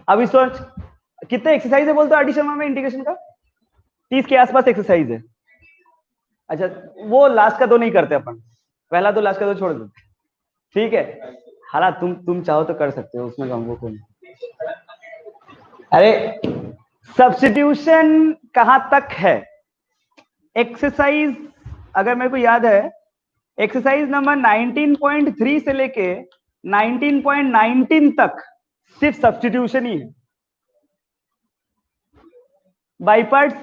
अभी सोच कितने एक्सरसाइज है बोलते हो एडिशन में इंटीग्रेशन का? 30 के आसपास एक्सरसाइज है। अच्छा वो लास्ट का दो नहीं करते अपन, पहला दो लास्ट का दो छोड़ दो, ठीक है। हालांकि तुम चाहो तो कर सकते हो, उसमें हमको कोई। अरे सब्स्टिट्यूशन कहां तक है? एक्सरसाइज अगर मेरे को याद है, एक्सरसाइज नंबर 19.3 से लेके 19.19 तक सिर्फ सब्स्टिट्यूशन ही है। बाई पार्ट्स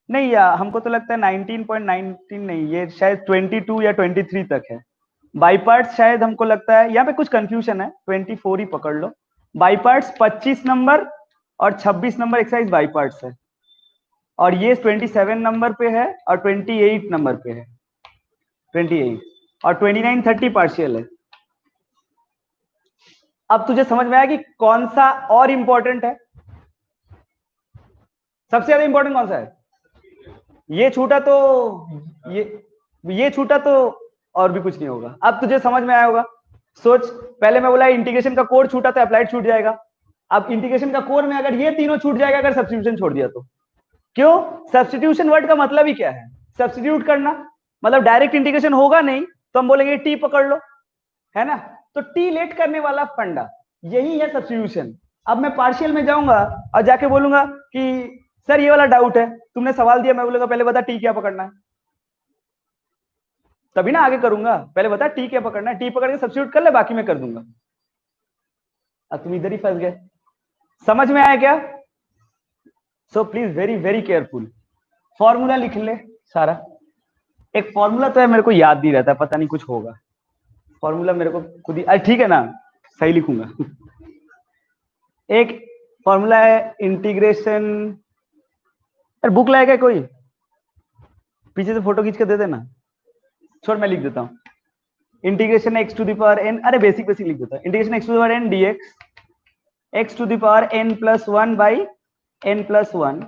नहीं, या हमको तो लगता है 19.19 नहीं, ये शायद 22 या 23 तक है। बाई पार्ट्स शायद हमको लगता है यहाँ पे कुछ कंफ्यूजन है, 24 ही पकड़ लो। बाई पार्ट्स 25 नंबर और 26 नंबर एक्सरसाइज बाई पार्ट्स है, और ये 27 नंबर पे है और 28 नंबर पे है, 28 और 29 30 पार्शियल है। अब तुझे समझ में आया कि कौन सा और इंपॉर्टेंट है? सबसे ज्यादा इंपॉर्टेंट कौन सा है? ये छूटा तो ये छूटा तो और भी कुछ नहीं होगा। अब तुझे समझ में आया होगा। सोच, पहले मैं बोला इंटीग्रेशन का कोड छूटा तो अप्लाइड छूट जाएगा। अब इंटीग्रेशन का कोड में अगर ये तीनों छूट जाएगा अगर सब्स्टिट्यूशन छोड़ दिया तो। क्यों? सब्स्टिट्यूशन वर्ड का मतलब ही क्या है? सब्स्टिट्यूट करना। मतलब डायरेक्ट इंटीग्रेशन होगा नहीं तो हम बोलेंगे टी पकड़ लो, है ना? तो टी लेट करने वाला फंडा यही है सब्स्टिट्यूशन। अब मैं पार्शियल में जाऊंगा और जाके बोलूंगा कि सर ये वाला डाउट है, तुमने सवाल दिया, मैं बोलूंगा पहले बता टी क्या पकड़ना है, तभी ना आगे करूंगा। पहले बता टी क्या पकड़ना है, टी पकड़ के सब्स्टिट्यूट कर ले, बाकी मैं कर दूंगा। अब तुम इधर ही फंस गए। समझ में आया क्या? So please very very careful. Formula लिख ले सारा। एक फॉर्मूला तो है, मेरे को याद नहीं रहता, पता नहीं कुछ होगा फॉर्मूला मेरे को खुद ही। अरे ठीक है ना, सही लिखूंगा। एक फॉर्मूला है इंटीग्रेशन। अरे बुक लाएगा कोई? पीछे से फोटो खींच के दे देना। छोड़ मैं लिख देता हूँ। Integration x to the power n, अरे बेसिक बेसिक लिख देता हूँ। Integration x to the power n dx, x to the power n plus one by n plus one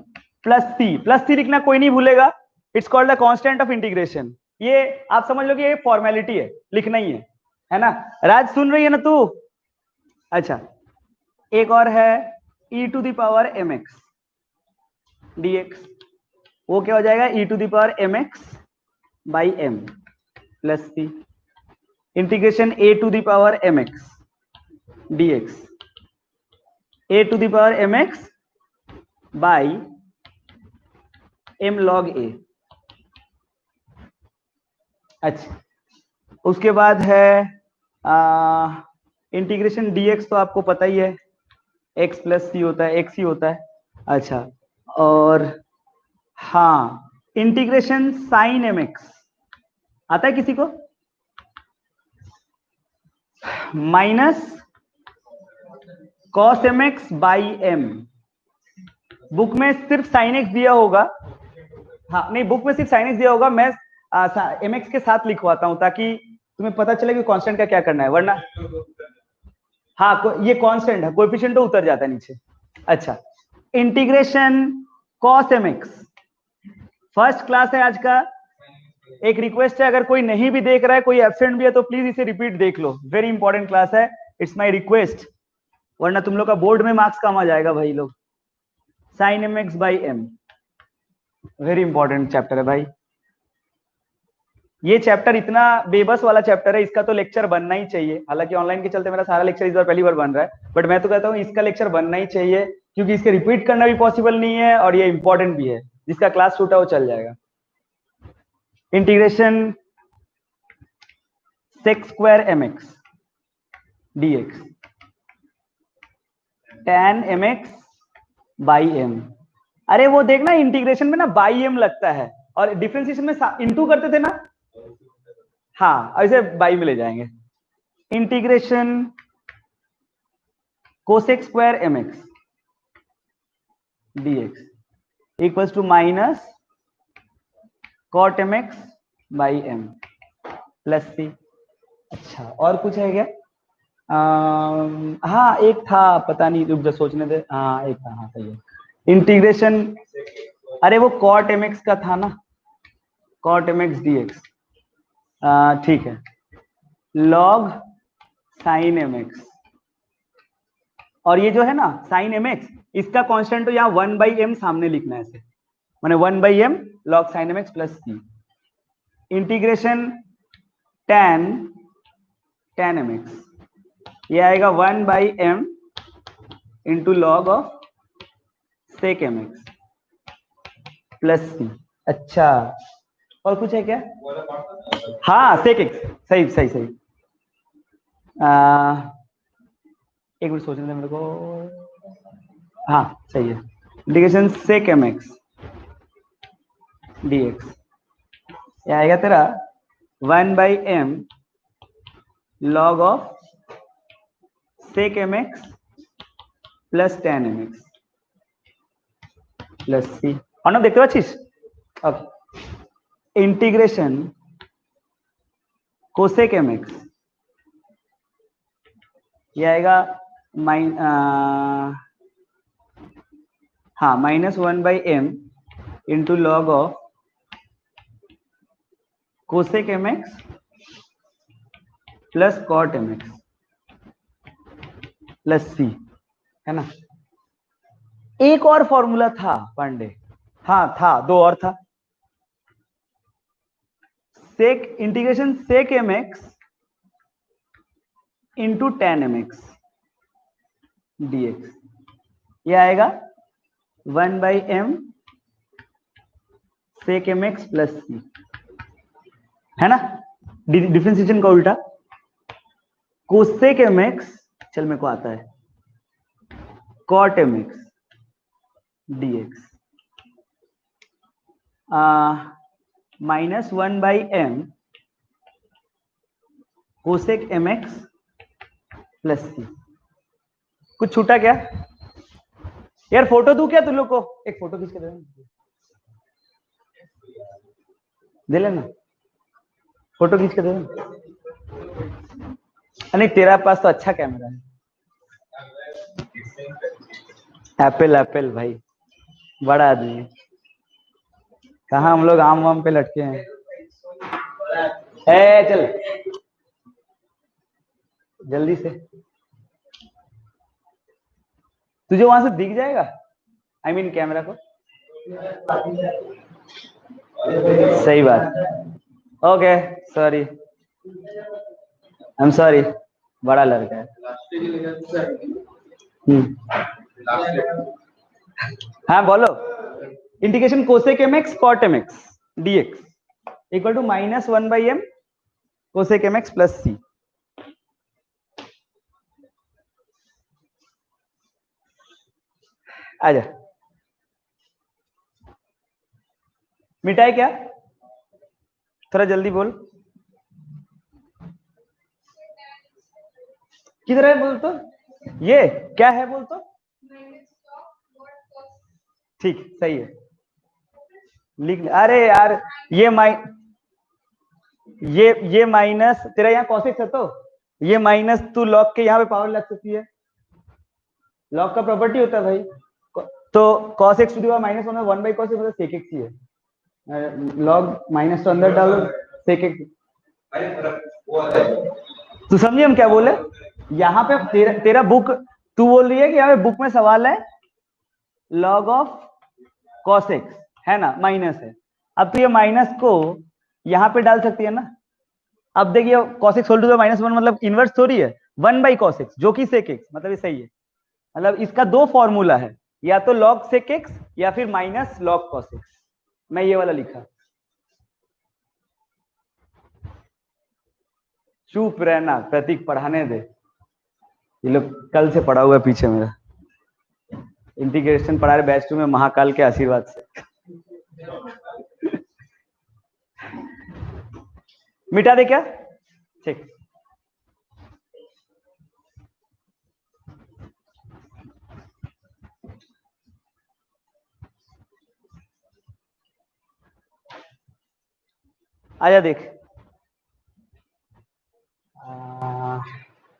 plus c. Plus c लिखना कोई नहीं भूलेगा, it's called the constant of integration. ये आप समझ लो कि ये फॉर्मेलिटी है, लिखना ही है ना? राज सुन रही है ना तू? अच्छा, एक और है e to the power m x dx, वो क्या हो जाएगा? e to the power m x by m plus c. Integration a to the power m x dx, a to the power m x by m log a. अच्छा, उसके बाद है integration dx, तो आपको पता ही है x प्लस सी होता है, x ही होता है। अच्छा, और हाँ, इंटीग्रेशन साइन एम एक्स आता है किसी को? Minus cos m x by m. Book में सिर्फ साइन एक्स दिया होगा। हाँ नहीं, बुक में सिर्फ साइन एक्स दिया होगा, मैं एम एक्स के साथ लिखवाता हूं ताकि तुम्हें पता चले कि कांस्टेंट का क्या करना है, वरना हाँ ये कांस्टेंट है, कोएफिशिएंट तो उतर जाता है नीचे। अच्छा, integration cos m x, first class है आज का। एक रिक्वेस्ट है, अगर कोई नहीं भी देख रहा है, कोई एब्सेंट भी है, तो प्लीज इसे रिपीट देख लो, वेरी इंपॉर्टेंट क्लास है, इट्स माय रिक्वेस्ट, वरना तुम लोग का बोर्ड में मार्क्स कम आ जाएगा भाई लोग। Sine m x by m, very important chapter है भाई। ये चैप्टर इतना बेबस वाला चैप्टर है, इसका तो लेक्चर बनना ही चाहिए। हालांकि ऑनलाइन के चलते मेरा सारा लेक्चर इस बार पहली बार बन रहा है, बट मैं तो कहता हूँ इसका लेक्चर बनना ही चाहिए, क्योंकि इसके रिपीट करना भी पॉसिबल नहीं है और ये इंपॉर्टेंट भी है। जिसका क्लास छूटा वो चल जाएगा। Integration sec square m x dx, tan m x by m. अरे वो देखना, इंटीग्रेशन में ना बाई एम लगता है, और डिफरेंशिएशन में इंटू करते थे ना। हाँ, ऐसे बाई में ले जाएंगे। Integration cosec square m x dx equals to minus cot m x by m plus c. अच्छा, और कुछ है क्या? हाँ एक था, पता नहीं, रुक जा सोचने दे। हाँ एक था, हाँ सही है। इंटीग्रेशन, अरे वो कॉट एम एक्स का था ना, कॉट एम एक्स dx, ठीक है, लॉग साइन एम एक्स, और ये जो है ना साइन एम एक्स, इसका कांस्टेंट तो यहाँ 1/m सामने लिखना है ऐसे, माने 1/m log sin mx plus c integration tan mx, ये आएगा 1/m into log of sec mx plus c. अच्छा, और कुछ है क्या? हाँ sec x, सही सही सही। एक मिनट सोचने दे मेरे को। हाँ सही है, इंटीग्रेशन sec mx dx, ये आएगा तेरा 1/m log of sec mx plus tan mx plus c. Arnab দেখতে পাচ্ছিস? ওকে, इंटीग्रेशन cosec mx, ये आएगा हाँ -1/m into log of cosec mx plus cot mx plus c, है ना। एक और फॉर्मूला था पांडे, हाँ था, दो और था। Sec integration sec mx into tan mx dx, ये आएगा 1/m सेक mx प्लस सी, है ना। डिफरेंशिएशन का उल्टा कोसेक mx, चल मेरे को आता है, cot mx dx -1/m cosec mx plus c. कुछ छूटा क्या यार? फोटो दूं क्या तुम लोग को? एक फोटो खींच के दे लेना, फोटो खींच के दे देना। नहीं तेरा पास तो अच्छा कैमरा है, एप्पल भाई, बड़ा आदमी है। कहाँ हम लोग आम वाम पे लटके हैं। चल जल्दी से, तुझे वहां से दिख जाएगा, आई मीन कैमरा को। सही बात, okay sorry, I am sorry, बड़ा लड़का है। हाँ बोलो। Integration cosec mx cot mx dx equal to -1/m cosec mx plus c. आजा, मिटाए क्या? थोड़ा जल्दी बोल, किधर है बोल तो, ये क्या है बोल तो। ठीक सही है, लिख। अरे यार ये ये माइनस तेरा यहाँ कॉसेक्स है, तो ये माइनस तू लॉग के यहाँ पे पावर लग सकती है, लॉग का प्रॉपर्टी होता है भाई। तो cos x to the power -1 में 1/cos मतलब sec x ही है, लॉग माइनस तो अंदर डालो sec x। तू समझिए हम क्या बोले यहाँ पे? तेरा बुक, तू बोल रही है कि यहाँ पे बुक में सवाल है लॉग ऑफ cos x, है ना, माइनस है। अब तो ये माइनस को यहाँ पे डाल सकती है ना। अब देखिए cos x whole to the -1 मतलब इनवर्स थोड़ी है, 1/cos x जो कि sec x, मतलब ये सही है। मतलब इसका दो फॉर्मूला है, या तो log sec x या फिर माइनस log cos x। मैं ये वाला लिखा। चुप रहना प्रतीक, पढ़ाने दे, ये लोग कल से पढ़ा हुआ है पीछे मेरा। इंटीग्रेशन पढ़ा रहे बैच 2 में महाकाल के आशीर्वाद से। मिटा दे क्या? ठीक, आजा देख।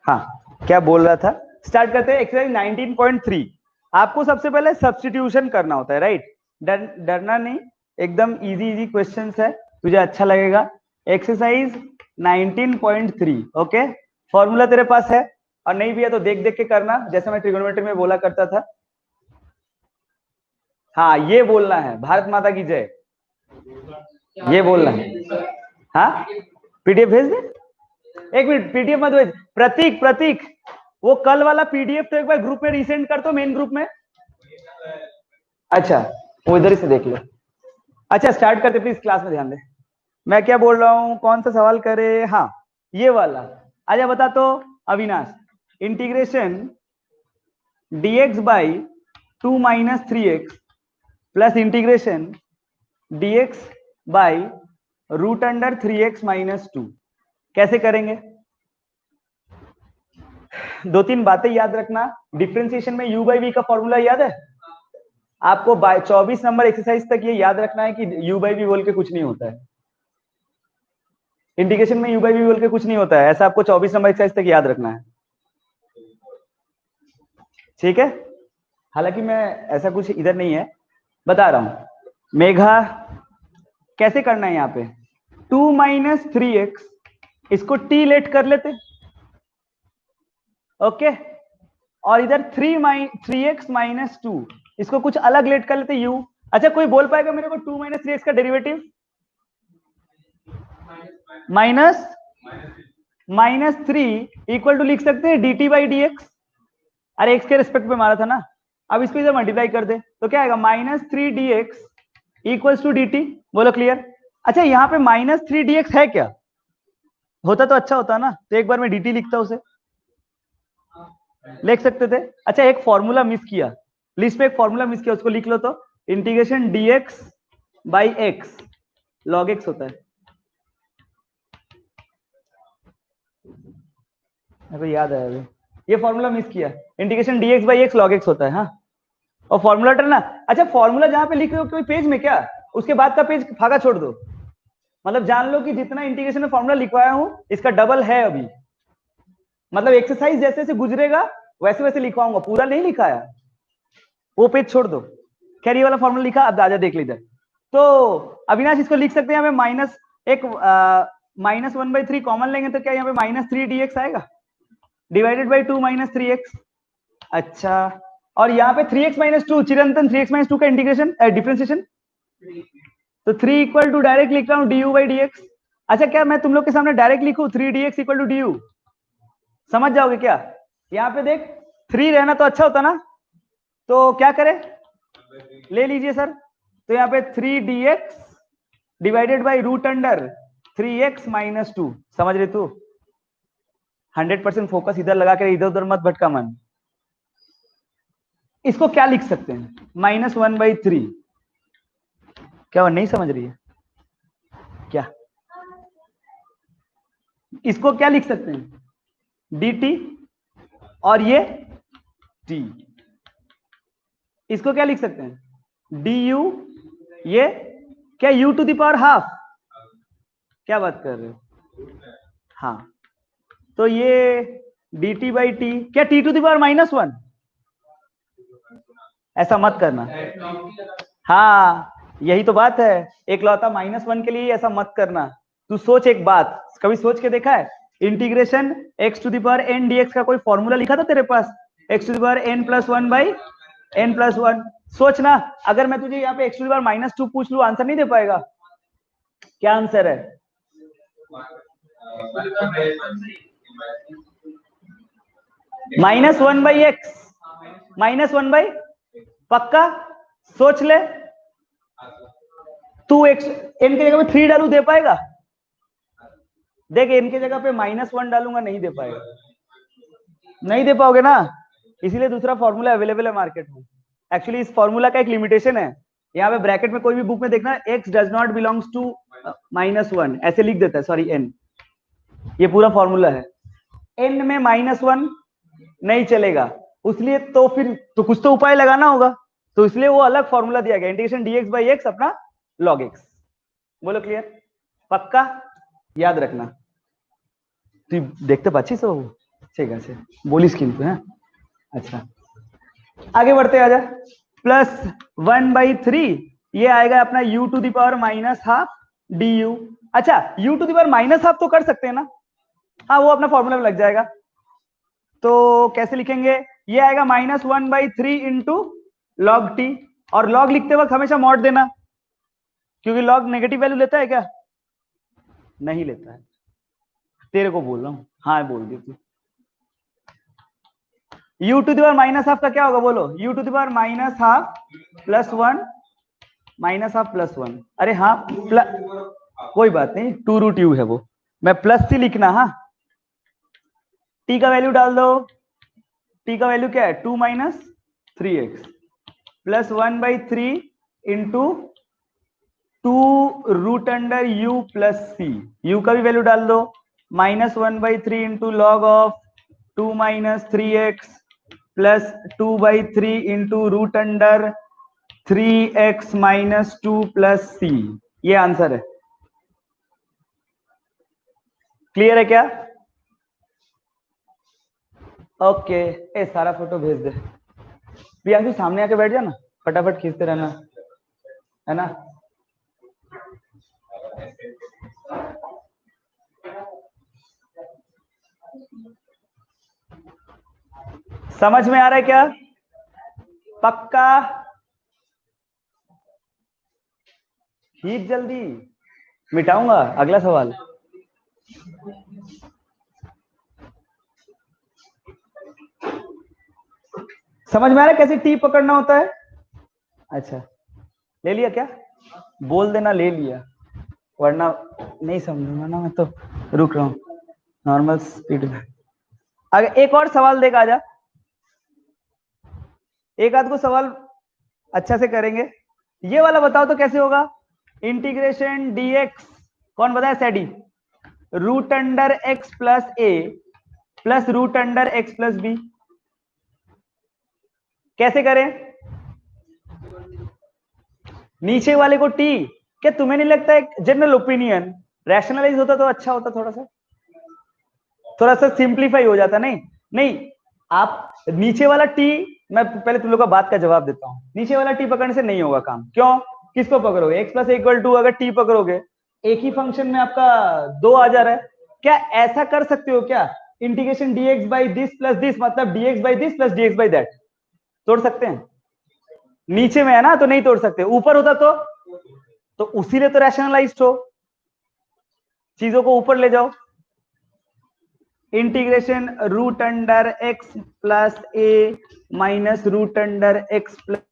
हाँ क्या बोल रहा था, स्टार्ट करते हैं। एक्सरसाइज 19.3, आपको सबसे पहले सब्स्टिट्यूशन करना होता है, राइट। डरना नहीं, एकदम इजी इजी क्वेश्चंस है, तुझे अच्छा लगेगा। Exercise 19.3, okay. फॉर्मूला तेरे पास है और नहीं भी है तो देख देख के करना, जैसे मैं ट्रिगोनोमेट्री में बोला करता था। हाँ ये बोलना है भारत माता की जय, ये बोलना है। हाँ पीडीएफ भेज दे, एक मिनट पीडीएफ मत भेज, प्रतीक प्रतीक वो कल वाला पीडीएफ तो एक बार ग्रुप में रीसेंड कर दो, मेन ग्रुप में। अच्छा वो इधर ही से देख लो। अच्छा स्टार्ट करते, प्लीज क्लास में ध्यान दे। मैं क्या बोल रहा हूं, कौन सा सवाल करे, हाँ ये वाला। आजा बता तो Avinash, integration dx by 2 minus 3x plus integration dx by root under 3x minus 2 कैसे करेंगे? दो तीन बातें याद रखना। डिफरेंशिएशन में u बाई वी का फॉर्मूला याद है आपको? 24 नंबर एक्सरसाइज तक ये याद रखना है कि u बाई वी बोल के कुछ नहीं होता है। इंटीग्रेशन में u बाई वी बोल के कुछ नहीं होता है, ऐसा आपको 24 नंबर एक्सरसाइज तक याद रखना है, ठीक है? हालांकि मैं ऐसा कुछ इधर नहीं है, बता रहा हूं। मेघा कैसे करना है यहाँ पे, 2 माइनस 3x इसको t लेट कर लेते, ओके, और इधर 3x माइनस 2 इसको कुछ अलग लेट कर लेते u। अच्छा कोई बोल पाएगा मेरे को 2 माइनस 3x का डेरिवेटिव? माइनस 3 इक्वल टू लिख सकते हैं dt बाई डी एक्स। अरे x के रिस्पेक्ट पे मारा था ना, अब इसको इधर मल्टीप्लाई कर दे तो क्या आएगा, -3 dx इक्वल्स टू dt। बोलो क्लियर? अच्छा यहाँ पे -3 dx है क्या? होता तो अच्छा होता ना, तो एक बार मैं dt लिखता उसे, लिख सकते थे। अच्छा एक फॉर्मूला मिस किया, लिस्ट पे एक फॉर्मूला मिस किया, उसको लिख लो तो integration dx by x log x होता है। अभी याद है, अभी ये फॉर्मूला मिस किया, integration dx by x log x होता है। हाँ और फॉर्मूला ना, अच्छा फॉर्मूला जहां पे लिख रहे हो कोई पेज में क्या, उसके बाद का पेज फाका छोड़ दो, मतलब जान लो कि जितना इंटीग्रेशन में फॉर्मूला लिखवाया हूं इसका डबल है अभी, मतलब एक्सरसाइज जैसे जैसे गुजरेगा वैसे वैसे लिखवाऊंगा, पूरा नहीं लिखाया, वो पेज छोड़ दो। खैर ये वाला फॉर्मूला लिखा, अब आजा देख लीजिए। तो अविनाश इसको लिख सकते हैं हमें -1/3 कॉमन लेंगे तो क्या यहाँ पे -3 dx आएगा डिवाइडेड बाई 2 माइनस 3x। अच्छा और यहाँ पे 3x माइनस 2 चिरंतन 3x माइनस 2 का इंटीग्रेशन डिफरेंशिएशन, तो 3 इक्वल टू डायरेक्ट लिख रहा हूँ du बाई dx। अच्छा क्या मैं तुम लोग के सामने डायरेक्ट लिखूं 3dx इक्वल टू du, समझ जाओगे क्या? यहाँ पे देख 3 रहना तो अच्छा होता ना, तो क्या करें, ले लीजिए सर, तो यहाँ पे 3dx divided by root under 3x minus 2। समझ रहे तू? 100% फोकस इधर लगा कर इधर उधर मत भटका मन। इसको क्या लिख सकते हैं, -1/3, क्या वो नहीं समझ रही है क्या? इसको क्या लिख सकते हैं, dt और ये t, इसको क्या लिख सकते हैं, du, ये क्या u to the power half, क्या बात कर रहे हो? हाँ तो ये dt बाई टी, क्या t टू द पावर -1, ऐसा मत करना। हाँ यही तो बात है, एक लौता -1 के लिए ऐसा मत करना। तू सोच एक बात, कभी सोच के देखा है integration x to the power n dx का कोई फॉर्मूला लिखा था तेरे पास, x to the power n plus 1 by n plus 1? सोच ना, अगर मैं तुझे यहाँ पे x टू द पावर -2 पूछ लूं आंसर नहीं दे पाएगा? क्या आंसर है? -1/x, -1/, पक्का? सोच ले, तू x n की जगह पे 3 डालू दे पाएगा? देख n की जगह पे -1 डालूंगा नहीं दे पाएगा, नहीं दे पाओगे ना, इसीलिए दूसरा फॉर्मूला अवेलेबल है मार्केट में। एक्चुअली इस फॉर्मूला का एक लिमिटेशन है, यहाँ पे ब्रैकेट में कोई भी बुक में देखना x does not belongs to -1 ऐसे लिख देता है, सॉरी n, ये पूरा फॉर्मूला है, n में -1 नहीं चलेगा, उसलिए तो फिर तो कुछ तो उपाय लगाना होगा, तो इसलिए वो अलग फॉर्मूला दिया गया, इंटीग्रेशन dx बाई x अपना log x। बोलो क्लियर? पक्का याद रखना, তুই देखते पाচ্ছিস তো? ठीक है बोलिस किंतु है। अच्छा आगे बढ़ते आजा, +1/3 ये आएगा अपना u to the power -12 du। अच्छा u टू द पावर -12 तो कर सकते हैं ना, हाँ वो अपना फॉर्मूला में लग जाएगा, तो कैसे लिखेंगे, ये आएगा -1/3 इंटू लॉग टी, और लॉग लिखते वक्त हमेशा मॉड देना, क्योंकि लॉग नेगेटिव वैल्यू लेता है क्या, नहीं लेता है, तेरे को बोल रहा हूं, हाँ बोल दी तू। u टू द पावर -12 का क्या होगा बोलो, u to the power -12 plus 1 -12 plus 1, अरे हाँ कोई बात नहीं, 2√u है वो, मैं प्लस सी लिखना, हाँ t का वैल्यू डाल दो, t का वैल्यू क्या है 2 - 3x plus 1/3 into 2√u plus c, u का भी वैल्यू डाल दो, -1/3 into log of 2 - 3x plus 2/3 into √3x - 2 plus c, ये आंसर है। क्लियर है क्या? ओके, ए सारा फोटो भेज दे प्रियांशु, सामने आके बैठ जा ना, फटाफट खींचते रहना, है ना। समझ में आ रहा है क्या? पक्का? खींच जल्दी, मिटाऊंगा अगला सवाल। समझ में आ रहा है कैसे टी पकड़ना होता है? अच्छा, ले लिया क्या? बोल देना ले लिया, वरना नहीं समझूंगा ना मैं, तो रुक रहा हूं नॉर्मल स्पीड में। अगर एक और सवाल देगा, आजा, एक आध को सवाल अच्छा से करेंगे। ये वाला बताओ तो कैसे होगा, इंटीग्रेशन dx, कौन बताया, सेडी, √x plus a plus √x plus b, कैसे करें? नीचे वाले को t, क्या तुम्हें नहीं लगता एक जनरल ओपिनियन रैशनलाइज होता तो अच्छा होता, थोड़ा सा सिंप्लीफाई हो जाता, नहीं नहीं, आप नीचे वाला t, मैं पहले तुम लोग का बात का जवाब देता हूं, नीचे वाला t पकड़ने से नहीं होगा काम, क्यों? किसको पकड़ोगे, x प्लस इक्वल टू, अगर t पकड़ोगे एक ही फंक्शन में आपका 2 आ जा रहा है, क्या ऐसा कर सकते हो क्या, integration dx by this plus this, मतलब dx by this plus dx by that, तोड़ सकते हैं? नीचे में है ना, तो नहीं तोड़ सकते, ऊपर होता तो उसी लिए तो रैशनलाइज्ड हो, चीजों को ऊपर ले जाओ, integration √x plus a minus √x plus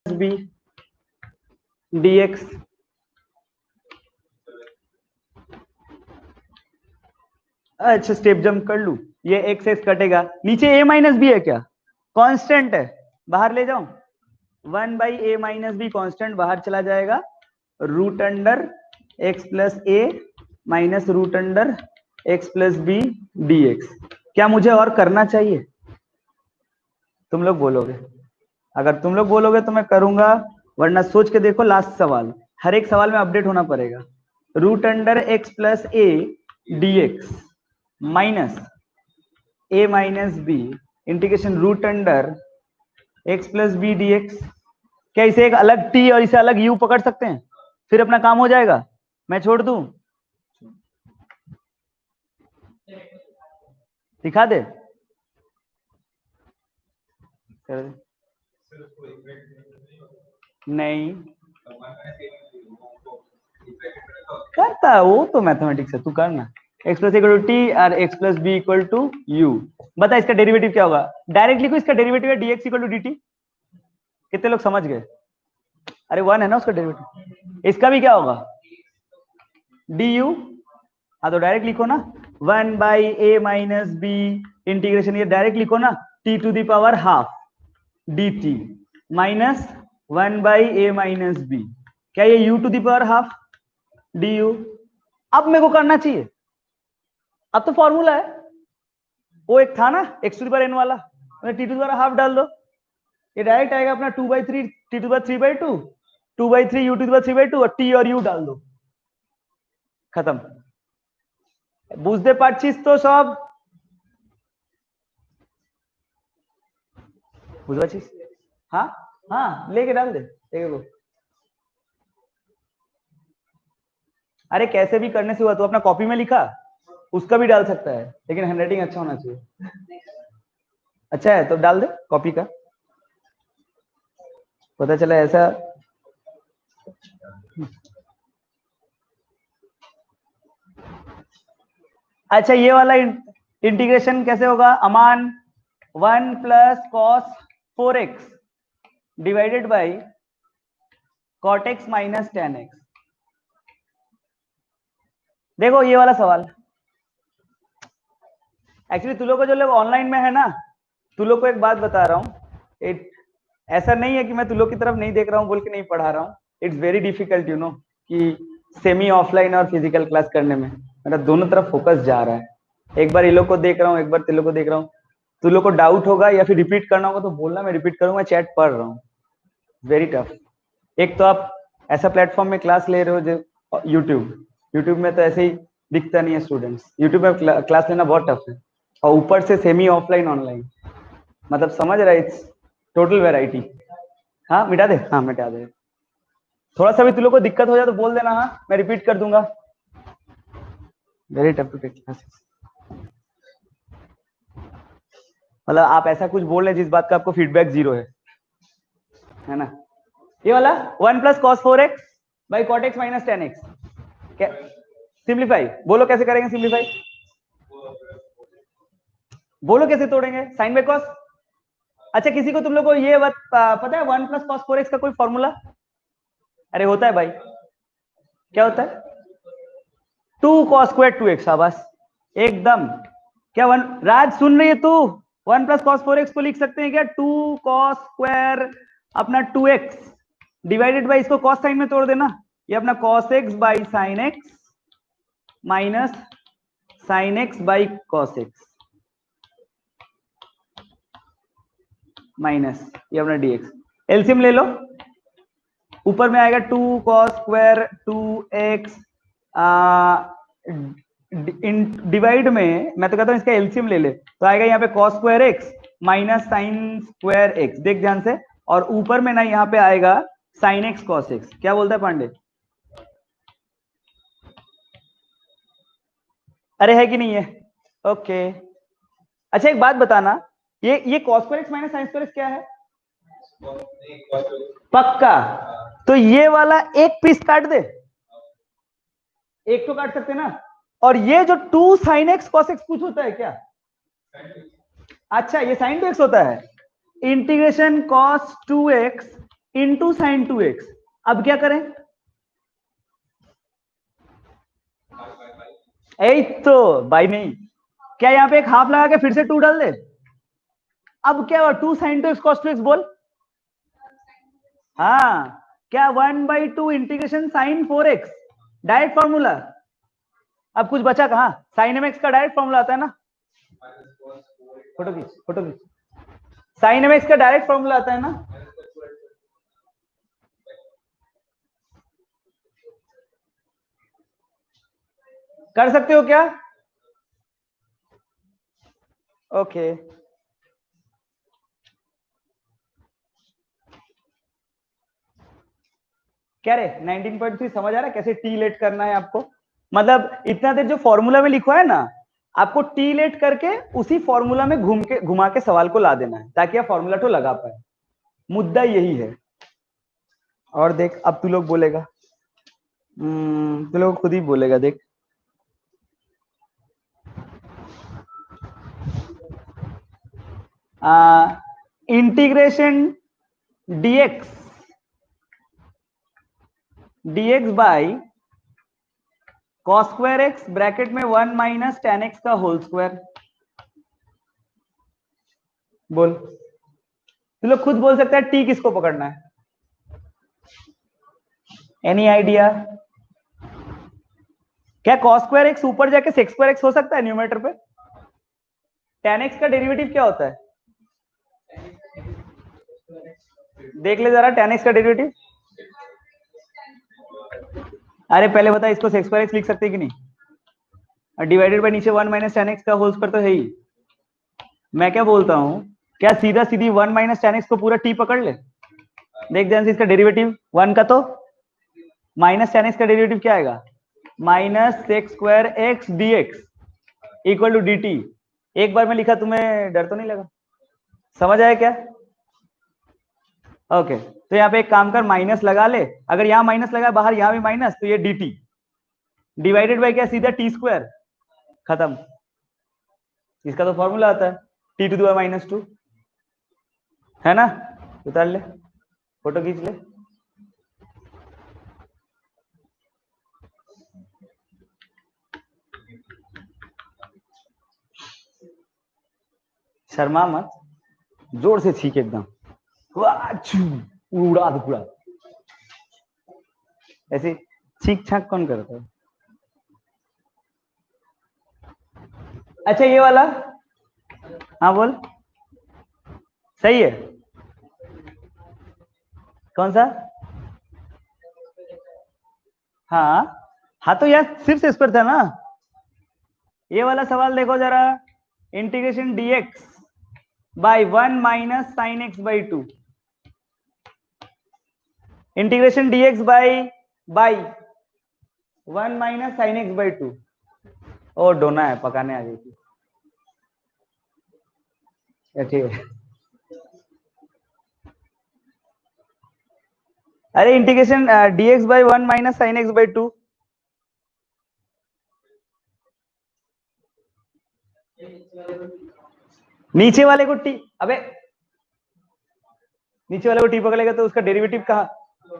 b dx, अच्छा स्टेप जंप कर लू, ये x x कटेगा, नीचे a माइनस बी है क्या, कांस्टेंट है, बाहर ले जाऊं, 1/a माइनस बी कांस्टेंट बाहर चला जाएगा, √x plus a minus √x plus b dx। क्या मुझे और करना चाहिए? तुम लोग बोलोगे, अगर तुम लोग बोलोगे तो मैं करूंगा, वरना सोच के देखो, लास्ट सवाल, हर एक सवाल में अपडेट होना पड़ेगा, √x plus a dx minus a minus b integration √x plus b dx, क्या इसे एक अलग t और इसे अलग u पकड़ सकते हैं, फिर अपना काम हो जाएगा, मैं छोड़ दूं, दिखा दे, कर दे, नहीं करता वो तो मैथमेटिक्स है, तू करना, x plus equal to t और x plus b equal to u, बता इसका डेरिवेटिव क्या होगा, डायरेक्ट लिखो, इसका डेरिवेटिव है dx इक्वल टू dt, कितने लोग समझ गए, अरे 1 है ना उसका डेरिवेटिव, इसका भी क्या होगा du, हाँ तो डायरेक्ट लिखो ना, 1/a माइनस बी इंटीग्रेशन, ये डायरेक्ट लिखो ना, t to the power half dt minus 1/a minus b, क्या ये u to the power half du, अब मेरे को करना चाहिए, अब तो फॉर्मूला है, वो एक था ना x to the power n वाला, t to the power half डाल दो, ये डायरेक्ट आएगा अपना 2/3 t to the power 3/2, 2/3 u to the power 3/2 और t और u डाल दो, खत्म, বুঝতে পারছিস তো সব, বুঝতে পারছিস, हाँ हाँ लेके डाल दे, देखो, अरे कैसे भी करने से हुआ, तो अपना कॉपी में लिखा, उसका भी डाल सकता है, लेकिन हैंडराइटिंग अच्छा होना चाहिए। अच्छा है तो डाल दे कॉपी का, पता चला ऐसा। अच्छा ये वाला इंटीग्रेशन कैसे होगा Aman? 1 plus cos 4x divided by cot x minus tan x. देखो ये वाला सवाल एक्चुअली तुम लोग को जो लोग ऑनलाइन में है ना, तुम लोग को एक बात बता रहा हूँ, ऐसा नहीं है कि मैं तुम लोग की तरफ नहीं देख रहा हूँ बोल के नहीं पढ़ा रहा हूँ। It's very difficult you know कि सेमी ऑफलाइन और फिजिकल क्लास करने में मेरा दोनों तरफ फोकस जा रहा है। एक बार ये लोग को देख रहा हूँ, एक बार तुम लोग को देख रहा हूँ। तुम लोग को डाउट होगा या फिर रिपीट करना होगा तो बोलना, मैं रिपीट करूंगा, चैट पढ़ रहा हूँ। Very tough. एक तो आप ऐसा प्लेटफॉर्म में क्लास ले रहे हो जो यूट्यूब में तो ऐसे ही दिखता नहीं है स्टूडेंट्स। यूट्यूब में क्लास लेना बहुत टफ है, और ऊपर से सेमी ऑफलाइन ऑनलाइन, मतलब समझ रहा है, इट्स टोटल वेराइटी। हाँ मिटा दे, हाँ मिटा दे। थोड़ा सा भी तुम लोग को दिक्कत हो जाए तो बोल देना, हाँ मैं रिपीट कर दूंगा। Very tough to take classes, मतलब आप ऐसा कुछ बोल रहे जिस बात का आपको फीडबैक जीरो है ना। ये वाला 1 plus cos 4x by cot x minus tan x, क्या सिंप्लीफाई? बोलो कैसे करेंगे सिंप्लीफाई, बोलो कैसे तोड़ेंगे साइन बाई कॉस। अच्छा किसी को तुम लोग को ये पता है 1 प्लस कॉस 4x का कोई फॉर्मूला? अरे होता है भाई, क्या होता है? 2 कॉस स्क्वायर 2x। शाबाश एकदम। क्या वन राज सुन रही है तू? 1 प्लस कॉस 4x को लिख सकते हैं क्या 2 कॉस स्क्वायर अपना 2x डिवाइडेड बाई, इसको कॉस साइन में तोड़ देना, ये अपना cos x by sine x minus sine x by cos x minus ये अपना dx। एलसीएम ले लो, ऊपर में आएगा 2 कॉस स्क्वायर 2x, डिवाइड में मैं तो कहता हूं इसका एलसीएम ले ले, तो आएगा यहाँ पे cos square x minus sine square x, देख ध्यान से, और ऊपर में ना यहाँ पे आएगा साइन एक्स कॉस एक्स। क्या बोलता है पांडे? अरे है कि नहीं है? ओके। अच्छा एक बात बताना, ये cos square x minus sine square x क्या है? पक्का? तो ये वाला एक पीस काट दे, एक तो काट सकते ना। और ये जो 2 साइन एक्स कॉस एक्स कुछ होता है क्या? अच्छा ये साइन 2x होता है, integration cos 2x into sine 2x। अब क्या करें? ए तो भाई नहीं, क्या यहाँ पे एक हाफ लगा के फिर से 2 डाल दे? अब क्या हुआ? 2 साइन 2x कॉस 2x बोल। हाँ क्या 1/2 integration sign 4x, direct formula. अब कुछ बचा कहां? साइन mx का डायरेक्ट फॉर्मूला आता है ना, फोटो खींच फोटो खींच, साइन mx का डायरेक्ट फॉर्मूला आता है ना। कर सकते हो क्या? ओके क्या रे 19.3 समझ आ रहा है कैसे टी लेट करना है आपको? मतलब इतना देर जो फॉर्मूला में लिखा है ना, आपको टी लेट करके उसी फॉर्मूला में घुमा के सवाल को ला देना है ताकि आप फॉर्मूला तो लगा पाए। मुद्दा यही है। और देख अब तू लोग बोलेगा, तू लोग खुद ही बोलेगा, देख integration dx by cos square x bracket में 1 माइनस टेन एक्स का होल स्क्वायर। बोल, तू लोग खुद बोल सकता है टी किसको पकड़ना है? Any idea? क्या कॉस स्क्वायर एक्स ऊपर जाके सेक्स स्क्वायर एक्स हो सकता है न्यूमरेटर पे? टेन एक्स का डेरिवेटिव क्या होता है? देख ले जरा टेन एक्स का डेरिवेटिव। अरे पहले बता, इसको सेक्स स्क्वायर एक्स लिख सकते हैं कि नहीं? डिवाइडेड बाय नीचे 1 माइनस टेन एक्स का होल स्क्वायर तो है ही। मैं क्या बोलता हूं, क्या सीधा सीधी 1 माइनस टेन एक्स को पूरा टी पकड़ ले? देख ध्यान से, इसका डेरिवेटिव 1 का तो माइनस टेन एक्स का डेरिवेटिव क्या आएगा? Minus sec square x d x. Equal to dt। एक बार में लिखा, तुम्हें डर तो नहीं लगा? समझ आया क्या? ओके, तो यहाँ पे एक काम कर, माइनस लगा ले। अगर यहाँ माइनस लगा बाहर, यहाँ भी माइनस, तो ये dt डिवाइडेड बाय क्या, सीधा टी स्क्वायर, खत्म। इसका तो फॉर्मूला आता है टी टू द पावर -2, है ना? उतार ले, फोटो खींच ले। शर्मा मत, जोर से छींक एकदम, उड़ा दो पूरा। ऐसे छींक छाक कौन करता है? अच्छा ये वाला, हाँ बोल, सही है। कौन सा? हाँ हाँ, तो यार सिर्फ इस पर था ना। ये वाला सवाल देखो जरा, integration dx by 1 minus sine x by 2, integration dx by 1 minus sine x by 2। ओ डोना है, पकाने आ गई थी। ठीक है। अरे integration dx by 1 minus sine x by 2। नीचे वाले को टी, अबे नीचे वाले को टी पकड़ेगा तो उसका डेरिवेटिव कहाँ?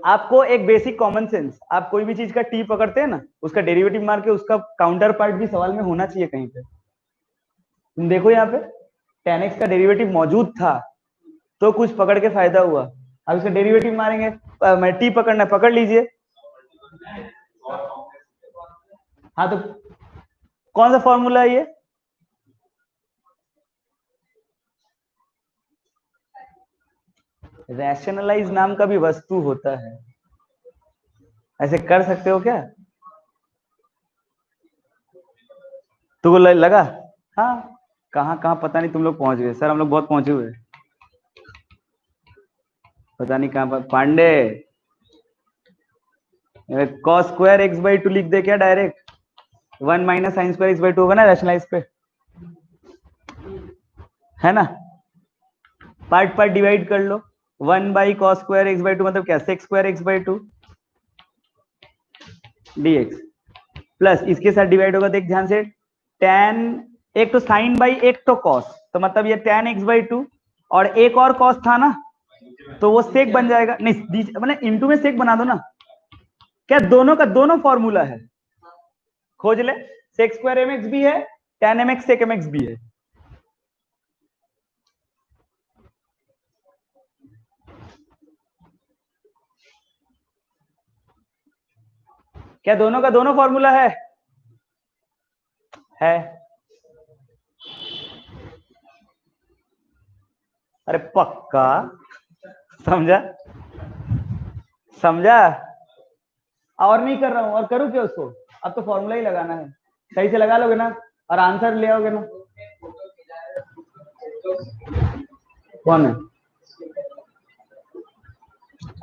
आपको एक बेसिक कॉमन सेंस, आप कोई भी चीज का टी पकड़ते हैं ना, उसका डेरिवेटिव मार के उसका काउंटर पार्ट भी सवाल में होना चाहिए कहीं पे। तुम देखो यहाँ पे tan x का डेरिवेटिव मौजूद था तो कुछ पकड़ के फायदा हुआ। अब इसका डेरिवेटिव मारेंगे, मैं टी पकड़ना, पकड़ लीजिए। हाँ तो कौन सा फॉर्मूला है ये? रैशनलाइज नाम का भी वस्तु होता है, ऐसे कर सकते हो क्या? तुमको लगा? हाँ, कहाँ कहाँ पता नहीं, तुम लोग पहुंच गए। सर हम लोग बहुत पहुंचे हुए, पता नहीं कहाँ पर। Pandey, cos square x by 2 लिख दे क्या direct? 1 minus sine square x by 2 होगा ना रैशनलाइज पे, है ना? पार्ट पार्ट डिवाइड कर लो। 1 by cos square x by 2 मतलब क्या, sex square x by 2 dx, plus इसके साथ डिवाइड होगा, देख ध्यान से, tan, एक तो साइन बाई एक तो कॉस, तो मतलब ये tan x बाई 2, और एक और कॉस था ना, तो वो सेक बन जाएगा। नहीं मतलब इंटू में सेक बना दो ना। क्या दोनों का दोनों फॉर्मूला है, खोज ले। सेक स्क्वायर एम एक्स भी है, tan m x sec m x भी है। क्या दोनों का दोनों फॉर्मूला है? अरे पक्का, समझा? समझा? और नहीं कर रहा हूं, और करूं क्या उसको? अब तो फॉर्मूला ही लगाना है, सही से लगा लोगे ना और आंसर ले आओगे ना। कौन है?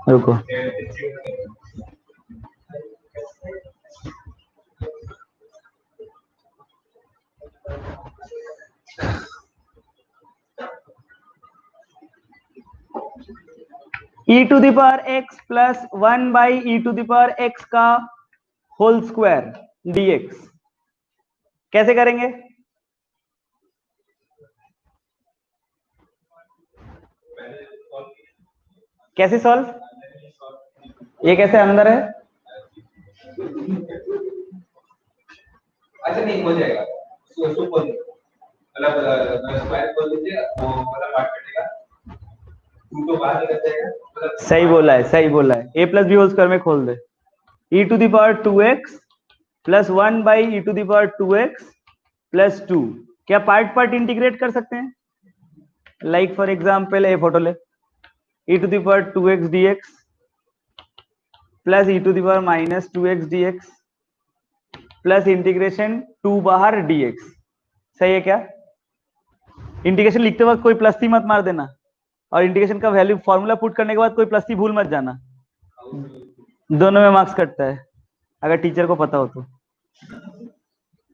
रुको, e to the power x plus 1 by e to the power x का होल स्क्वायर dx कैसे करेंगे? कैसे सॉल्व? ये कैसे अंदर है? अच्छा नहीं हो जाएगा, उसको बोल दो, मतलब स्क्वायर बोल दीजिए, वो वाला पार्ट कटेगा, टू को बाहर निकल जाएगा, मतलब सही बोला है, सही बोला है। A plus b whole square में खोल दे, e to the power 2x plus 1 by e to the power 2x plus 2। क्या पार्ट पार्ट इंटीग्रेट कर सकते हैं? Like for example, a photo ले, e to the power 2x dx plus e to the power minus 2x dx plus integration 2 बाहर dx। सही है क्या? Integration लिखते वक्त कोई प्लस सी मत मार देना, और इंटीग्रेशन का वैल्यू फॉर्मूला पुट करने के बाद कोई प्लस सी भूल मत जाना, दोनों में मार्क्स कटता है अगर टीचर को पता हो तो।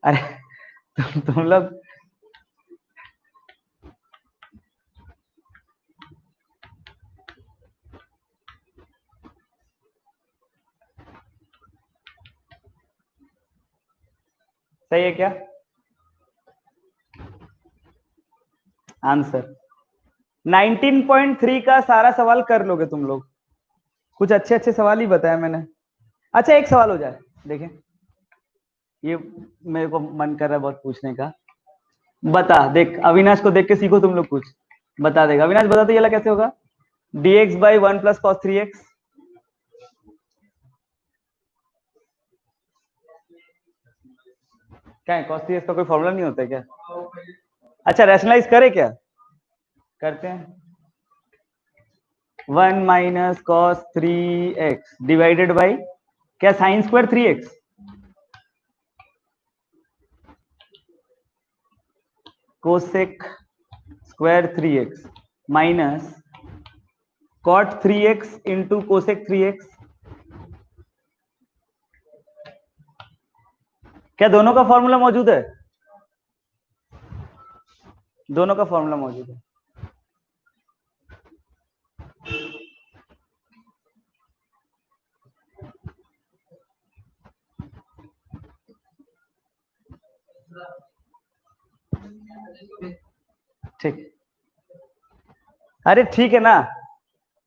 अरे तुम लोग सही है क्या आंसर? 19.3 का सारा सवाल कर लोगे तुम लोग? कुछ अच्छे अच्छे सवाल ही बताया मैंने। अच्छा एक सवाल हो जाए, देखें, ये मेरे को मन कर रहा है बहुत पूछने का। बता, देख अविनाश को देख के सीखो तुम लोग, कुछ बता देगा अविनाश। बता तो ये वाला कैसे होगा? dx by 1 plus cos 3x। क्या है, कॉस 3x का कोई फॉर्मूला नहीं होता है क्या? अच्छा रैशनलाइज करे क्या? करते हैं। 1 minus cos 3x divided by क्या, sine square 3x। Cosec square 3x minus cot 3x into cosec 3x। क्या दोनों का फॉर्मूला मौजूद है? दोनों का फॉर्मूला मौजूद है। ठीक, अरे ठीक है ना,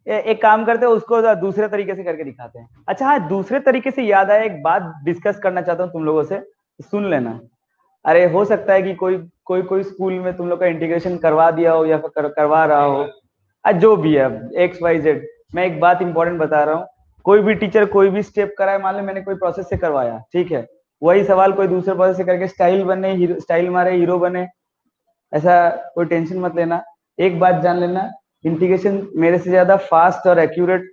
एक काम करते हैं उसको दूसरे तरीके से करके दिखाते हैं। अच्छा हाँ, दूसरे तरीके से याद आया, एक बात डिस्कस करना चाहता हूँ तुम लोगों से, सुन लेना। अरे हो सकता है कि कोई कोई कोई स्कूल में तुम लोग का इंटीग्रेशन करवा दिया हो या फिर करवा रहा हो, जो भी है एक्स वाई जेड। मैं एक बात इंपॉर्टेंट बता रहा हूँ, कोई भी टीचर कोई भी स्टेप कराए, मान लो मैंने कोई प्रोसेस से करवाया, ठीक है, वही सवाल कोई दूसरे प्रोसेस से करके स्टाइल बने, स्टाइल मारे, हीरो बने, ऐसा कोई टेंशन मत लेना। एक बात जान लेना, इंटीग्रेशन मेरे से ज्यादा फास्ट और एक्यूरेट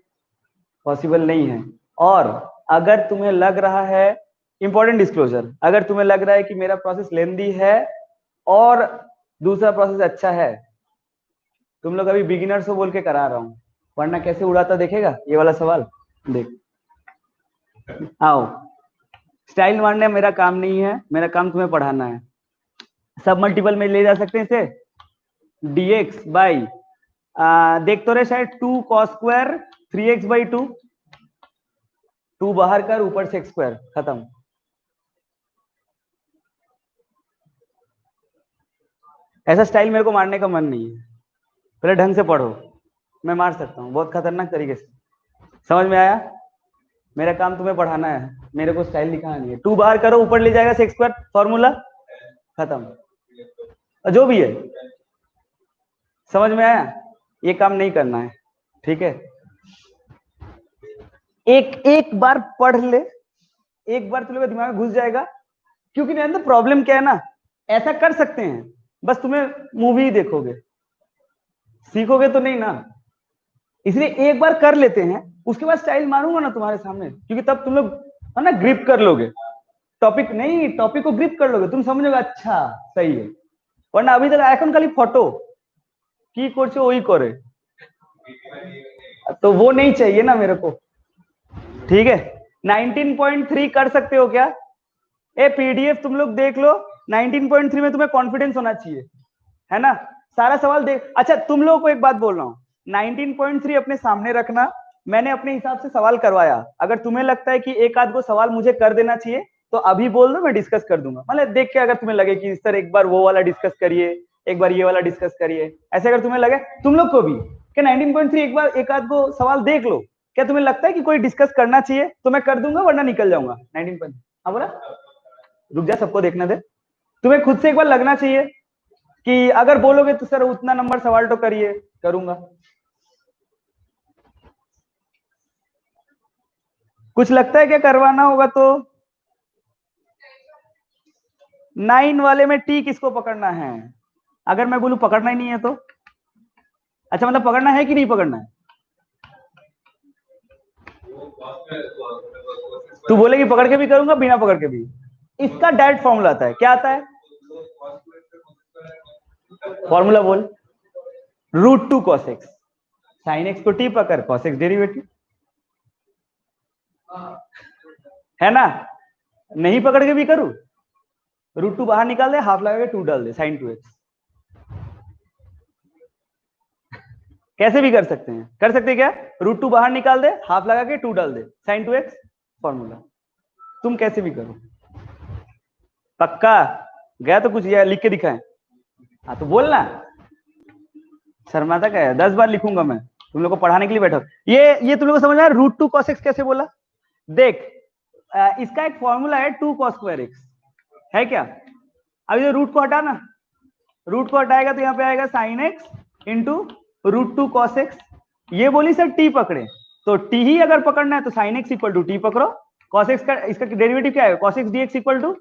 पॉसिबल नहीं है। और अगर तुम्हें लग रहा है, इंपॉर्टेंट डिस्क्लोजर, अगर तुम्हें लग रहा है कि मेरा प्रोसेस लेंदी है और दूसरा प्रोसेस अच्छा है, तुम लोग अभी बिगिनर्स हो बोल के करा रहा हूं, वरना कैसे उड़ाता देखेगा ये वाला सवाल। देख आओ, स्टाइल मारने मेरा काम नहीं है, मेरा काम तुम्हें पढ़ाना है। सब मल्टीपल में ले जा सकते हैं इसे, dx बाई देख तो रहे शायद 2 cos स्क्वायर 3x बाई 2, 2 बाहर कर, ऊपर से x स्क्वायर, खत्म। ऐसा स्टाइल मेरे को मारने का मन नहीं है, पहले ढंग से पढ़ो। मैं मार सकता हूँ बहुत खतरनाक तरीके से, समझ में आया? मेरा काम तुम्हें पढ़ाना है, मेरे को स्टाइल दिखाना नहीं है। 2 बाहर करो, ऊपर ले जाएगा सेक्स स्क्वायर, फॉर्मूला खत्म, और जो भी है। समझ में आया? ये काम नहीं करना है, ठीक है? एक एक बार पढ़ ले, एक बार तुम लोग दिमाग में घुस जाएगा। क्योंकि नहीं तो प्रॉब्लम क्या है ना, ऐसा कर सकते हैं, बस तुम्हें मूवी देखोगे, सीखोगे तो नहीं ना। इसलिए एक बार कर लेते हैं, उसके बाद स्टाइल मारूंगा ना तुम्हारे सामने, क्योंकि तब तुम लोग है ना ग्रिप कर लोगे टॉपिक, नहीं टॉपिक को ग्रिप कर लोगे, तुम समझोगे अच्छा सही है। वरना अभी तक এখন खाली फोटो की করছে वही करे, तो वो नहीं चाहिए ना मेरे को, ठीक है? 19.3 कर सकते हो क्या? ए पीडीएफ तुम लोग देख लो, 19.3 में तुम्हें कॉन्फिडेंस होना चाहिए, है ना? सारा सवाल देख, अच्छा तुम लोगों को एक बात बोल रहा हूँ, 19.3 अपने सामने रखना, मैंने अपने हिसाब से सवाल करवाया, अगर तुम्हें लगता है कि एक आध को सवाल मुझे कर देना चाहिए तो अभी बोल दो, मैं डिस्कस कर दूंगा। मतलब देख के अगर तुम्हें लगे कि सर एक बार वो वाला डिस्कस करिए, एक बार ये वाला डिस्कस करिए, ऐसे अगर तुम्हें लगे तुम लोग को भी कि 19.3 एक बार एक आध को सवाल देख लो, क्या तुम्हें लगता है कि कोई डिस्कस करना चाहिए तो मैं कर दूंगा, वरना निकल जाऊंगा 19.3। हाँ बोला, रुक जा सबको देखने दे। तुम्हें खुद से एक बार लगना चाहिए कि अगर बोलोगे तो सर उतना नंबर सवाल तो करिए, करूंगा। कुछ लगता है क्या करवाना होगा तो? 9 वाले में टी किसको पकड़ना है? अगर मैं बोलूं पकड़ना ही नहीं है तो? अच्छा मतलब पकड़ना है कि नहीं पकड़ना है? तू बोलेगी पकड़ के भी करूंगा, बिना पकड़ के भी। इसका डायरेक्ट फॉर्मूला आता है, क्या आता है? फॉर्मूला बोल। √2 cos x, साइन एक्स को टी पकड़, cos x डेरिवेटिव, है ना? नहीं पकड़ के भी करूं? रूट टू बाहर निकाल दे, हाफ लगा के 2 डाल दे, साइन 2x। कैसे भी कर सकते हैं, कर सकते हैं क्या? रूट टू बाहर निकाल दे, हाफ लगा के 2 डाल दे, साइन 2x फॉर्मूला। तुम कैसे भी करो। पक्का गया तो कुछ या लिख के दिखाएं? हाँ तो बोलना, शर्माता क्या है, 10 बार लिखूंगा मैं, तुम लोग को पढ़ाने के लिए बैठा। ये तुम लोग को समझ में आया रूट टू कॉस एक्स कैसे बोला? देख इसका एक फॉर्मूला है 2 cos स्क्वायर एक्स, है क्या? अब ये रूट को हटाना, रूट को हटाएगा तो यहाँ पे आएगा sine x into root two cos x. ये बोली सर टी पकड़े, तो टी ही अगर पकड़ना है तो sine x equal to t पकड़ो, कॉस एक्स का इसका डेरिवेटिव क्या है, cos x dx equal to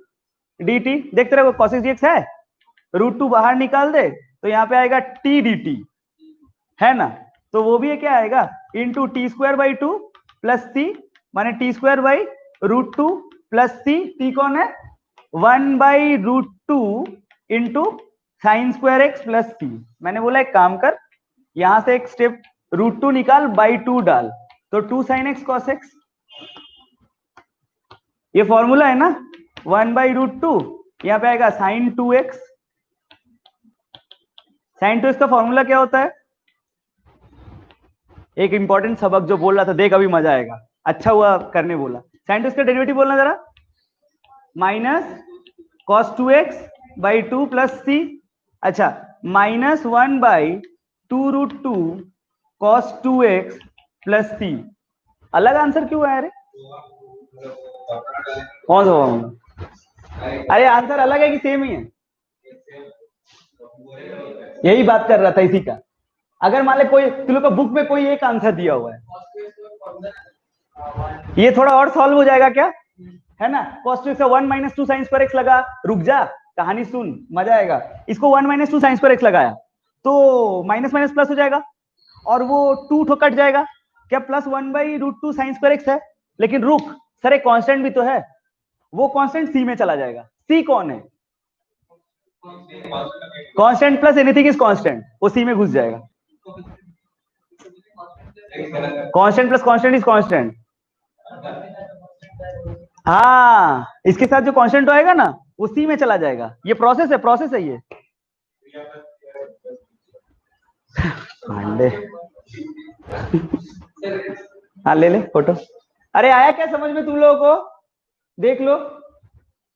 d t. देखते रहो कॉस एक्स डीएक्स है, रूट टू बाहर निकाल दे तो यहाँ पे आएगा टी डी टी, है ना? तो वो भी क्या आएगा into t square by two plus c, माने t square by root two plus c. T कौन है? 1 by root two into sine square x plus c. मैंने बोला एक काम कर, यहां से एक स्टेप रूट टू निकाल, बाई टू डाल, तो 2 साइन एक्स कॉस एक्स। ये फॉर्मूला है ना, 1 बाई रूट टू, यहां पे आएगा साइन 2x। साइन 2x का फॉर्मूला क्या होता है? एक इंपॉर्टेंट सबक जो बोल रहा था, देख अभी मजा आएगा, अच्छा हुआ करने बोला। साइन 2x का डेरिवेटिव बोलना जरा, minus cos 2x by 2 plus c. अच्छा, minus 1 by 2 root two cos 2x plus c. अलग आंसर क्यों है? अरे कौन सा फॉर्मूला? अरे आंसर अलग है कि सेम ही है? यही बात कर रहा था इसी का। अगर मान ले कोई तुम लोग का बुक में कोई एक आंसर दिया हुआ है, ये थोड़ा और सॉल्व हो जाएगा क्या, है ना? cos 2x का 1 माइनस 2 साइन स्क्वायर एक्स लगा, रुक जा कहानी सुन मजा आएगा। इसको 1 माइनस 2 साइन स्क्वायर एक्स लगाया तो माइनस माइनस प्लस हो जाएगा, और वो 2 ठो कट जाएगा, क्या plus 1 by root 2 sine square x है। लेकिन रुक सर, एक कांस्टेंट भी तो है, वो कांस्टेंट सी में चला जाएगा। सी कौन है? Constant plus anything is constant, वो सी में घुस जाएगा। Constant plus constant is constant. हाँ, इसके साथ जो कांस्टेंट आएगा ना उसी में चला जाएगा। ये प्रोसेस है, प्रोसेस है ये। हाँ ले ले फोटो। अरे आया क्या समझ में तुम लोगों को? देख लो,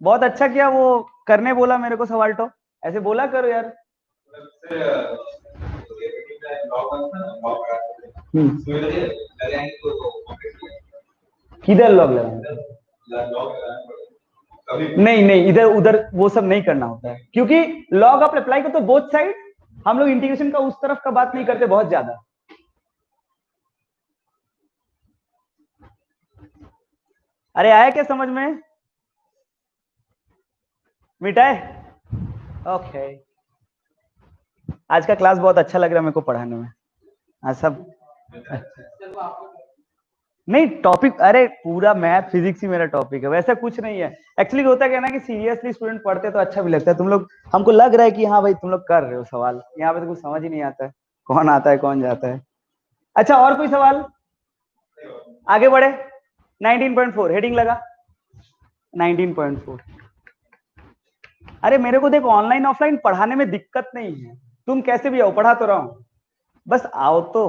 बहुत अच्छा किया वो करने बोला मेरे को सवाल, तो ऐसे बोला करो यार। किधर लॉग लगाना? नहीं नहीं, इधर उधर वो सब नहीं करना होता है, क्योंकि लॉग आप अप्लाई करते हो बोथ साइड। हम लोग इंटीग्रेशन का उस तरफ का बात नहीं करते बहुत ज्यादा। अरे आया क्या समझ में? मिटाए? ओके। आज का क्लास बहुत अच्छा लग रहा है मेरे को पढ़ाने में। आज सब नहीं टॉपिक, अरे पूरा मैथ फिजिक्स ही मेरा टॉपिक है, वैसा कुछ नहीं है। एक्चुअली होता क्या ना कि सीरियसली स्टूडेंट पढ़ते तो अच्छा भी लगता है। तुम लोग हमको लग रहा है कि हाँ भाई तुम लोग कर रहे हो सवाल, यहाँ पे तो कुछ समझ ही नहीं आता है, कौन आता है कौन जाता है। अच्छा और कोई सवाल? आगे बढ़े। 19.4 हेडिंग लगा, 19.4। अरे मेरे को देखो ऑनलाइन ऑफलाइन पढ़ाने में दिक्कत नहीं है, तुम कैसे भी आओ पढ़ा तो रहा हूं, बस आओ तो।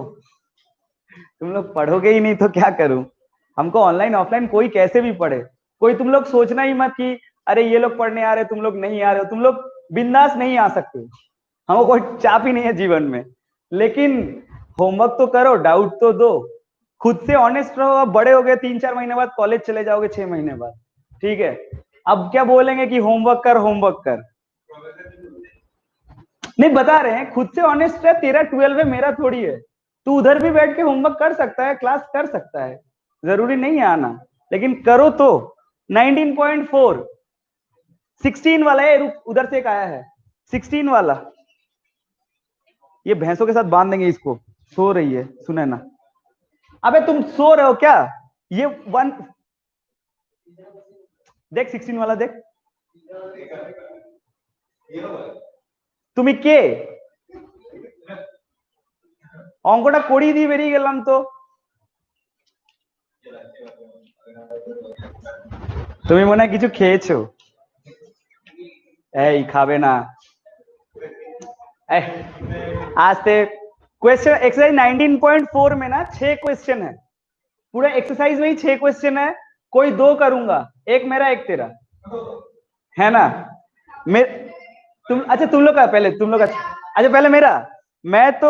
तुम लोग पढ़ोगे ही नहीं तो क्या करूं? हमको ऑनलाइन ऑफलाइन कोई कैसे भी पढ़े, कोई तुम लोग सोचना ही मत कि अरे ये लोग पढ़ने आ रहे तुम लोग नहीं आ रहे हो। तुम लोग बिंदास नहीं आ सकते, हमको कोई चाप ही नहीं है जीवन में। लेकिन होमवर्क तो करो, डाउट तो दो, खुद से ऑनेस्ट रहो। अब बड़े हो गए, 3-4 महीने बाद कॉलेज चले जाओगे, 6 महीने बाद, ठीक है? अब क्या बोलेंगे कि होमवर्क कर होमवर्क कर। नहीं बता रहे हैं, खुद से ऑनेस्ट है, तेरा 12 है मेरा थोड़ी है। तू उधर भी बैठ के होमवर्क कर सकता है, क्लास कर सकता है, जरूरी नहीं है आना, लेकिन करो तो। 19.4 16 वाला है, रुक उधर से एक आया है 16 वाला, ये भैंसों के साथ बांध देंगे इसको, सो रही है सुने ना। अबे तुम सो रहे हो क्या? ये वन देख 16 वाला देख, তুমি কে? অঙ্কটা করিয়ে দিয়ে বেরিয়ে গেলাম তো। তুমি মনে হয় কিছু খেয়েছো। ए खावे ना ए, आज से क्वेश्चन एक्सरसाइज 19.4 में ना 6 क्वेश्चन है, पूरा एक्सरसाइज में ही 6 क्वेश्चन है, कोई 2 करूंगा, एक मेरा एक तेरा, है ना। तुम अच्छा तुम लोग का पहले, तुम लोग अच्छा पहले मेरा, मैं तो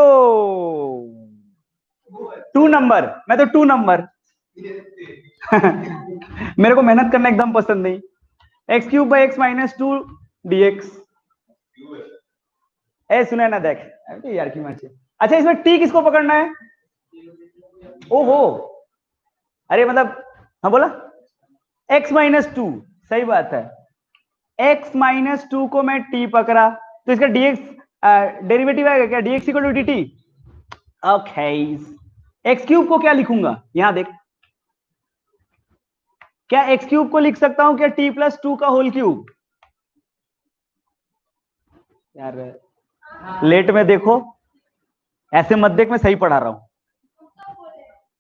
2 नंबर, मैं तो 2 नंबर मेरे को मेहनत करना एकदम पसंद नहीं। X cube by x minus 2 dx। ए सुना ना, देख अरे यार की मर्जी। अच्छा इसमें टी किसको पकड़ना है? ओहो, अरे मतलब हाँ बोला x माइनस 2, सही बात है। x माइनस 2 को मैं t पकड़ा तो इसका dx डेरिवेटिव आएगा क्या? dx equal to dt। Okay, x cube को क्या लिखूंगा यहां देख, क्या एक्स क्यूब को लिख सकता हूं क्या टी प्लस 2 का होल क्यूब? यार लेट में देखो, ऐसे मत देख, मैं सही पढ़ा रहा हूं।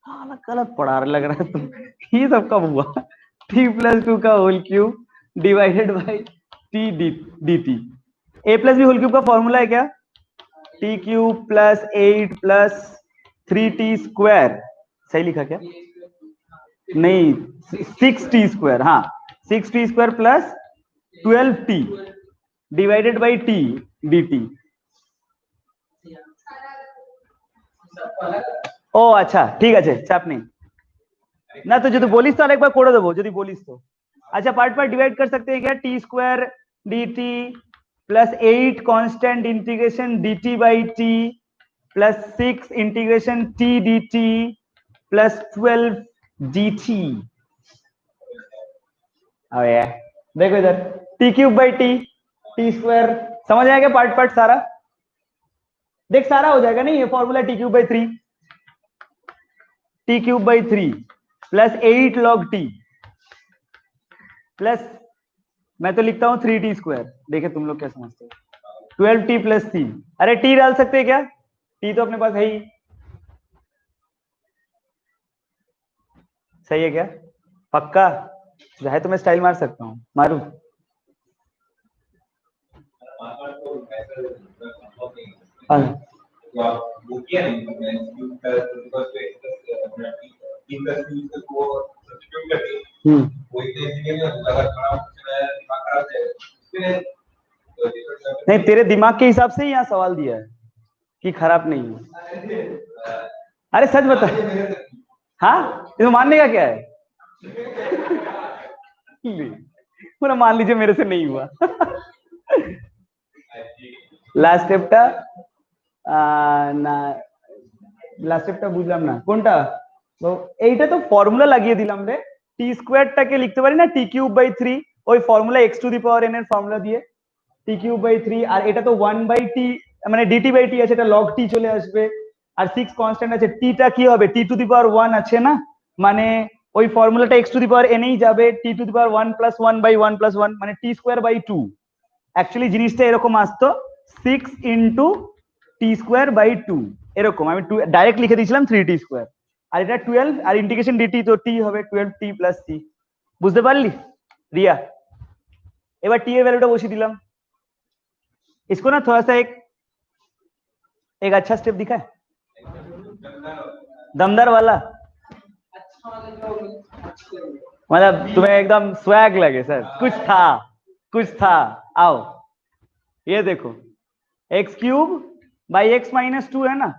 हाँ गलत पढ़ा रहा लग रहा है तुम। ये सब कब हुआ? टी प्लस 2 का whole cube divided by t d t. A plus b whole cube का फॉर्मूला है क्या? T cube plus 8 plus 3t square. सही लिखा क्या? नहीं, 6t स्क्वायर, हाँ 6t square plus 12t divided by t d t. ও আচ্ছা ঠিক আছে, চাপ নেই না, তো যদি বলিস তো আরেকবার করে দেবো যদি বলিস তো। अच्छा पार्ट पार्ट डिवाइड कर सकते हैं क्या? T square D T plus 8 constant integration D T by T plus 6 integration T d T plus 12 D T. अरे देखो इधर T cube by T square, समझ आएगा पार्ट पार्ट सारा? देख सारा हो जाएगा नहीं, ये formula T cube by 3, T cube by 3 plus 8 log T plus, मैं तो लिखता हूं 3t स्क्वायर, देखे तुम लोग क्या समझते हो, 12t प्लस सी। अरे टी डाल सकते हैं क्या? टी तो अपने पास है ही, सही है क्या? पक्का? चाहे तो मैं स्टाइल मार सकता हूँ, मारू? नहीं तेरे दिमाग के हिसाब से ही यहाँ सवाल दिया है कि खराब नहीं है। अरे सच बता, हाँ इसमें मानने का क्या है? पूरा मान लीजिए मेरे से नहीं हुआ। লাস্ট স্টেপটা না, লাস্ট স্টেপটা বুঝলাম না কোনটা। তো এইটা তো ফর্মুলা লাগিয়ে দিলাম রে, টি স্কোয়ারটাকে লিখতে পারি না টি কিউব বাই 3, ওই formula x to the power n এর ফর্মুলা দিয়ে টি কিউব বাই 3, আর এটা তো 1 বাই টি মানে ডিটি বাই টি আছে, এটা লগ টি চলে আসবে, আর 6 কনস্ট্যান্ট আছে, টিটা কি হবে টি টু দি পাওয়ার 1 আছে না, মানে ওই ফর্মুলাটা x to the power n এই যাবে, t to the power 1 plus 1 by 1 plus 1 মানে টি স্কোয়ার বাই 2। অ্যাকচুয়ালি জিনিসটা এরকম আসতো 6 ইন্টু টি স্কোয়ার বাই 2, এরকম আমি ডাইরেক্ট লিখে দিয়েছিলাম 3t স্কোয়ার, আর এটা 12 আর ইন্টিগ্রেশন ডিটি তো টি হবে 12t প্লাস সি। বুঝতে পারলি রিয়া? এবার टी এর ভ্যালুটা বসিয়ে দিলাম। इसको ना थोड़ा सा एक अच्छा स्टेप दिखा है, दमदार वाला, मतलब तुम्हें एकदम स्वैग लगे सर, कुछ था। आओ ये देखो, x cube by x minus 2 है ना,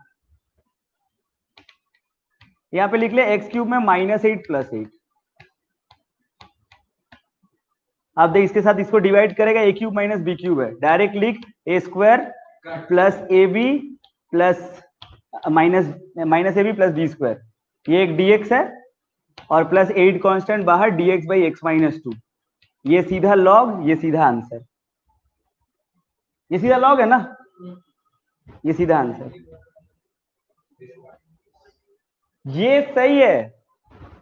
यहां पे लिख ले एक्स क्यूब में -8 प्लस 8। आप देख इसके साथ इसको डिवाइड करेगा, a cube minus b cube है, डायरेक्ट लिख a square plus a b plus minus a b plus b square, ये एक dx है और प्लस 8 कांस्टेंट बाहर dx बाई एक्स माइनस 2, ये सीधा लॉग, ये सीधा आंसर, ये सीधा लॉग है ना, ये सीधा आंसर, ये सही है,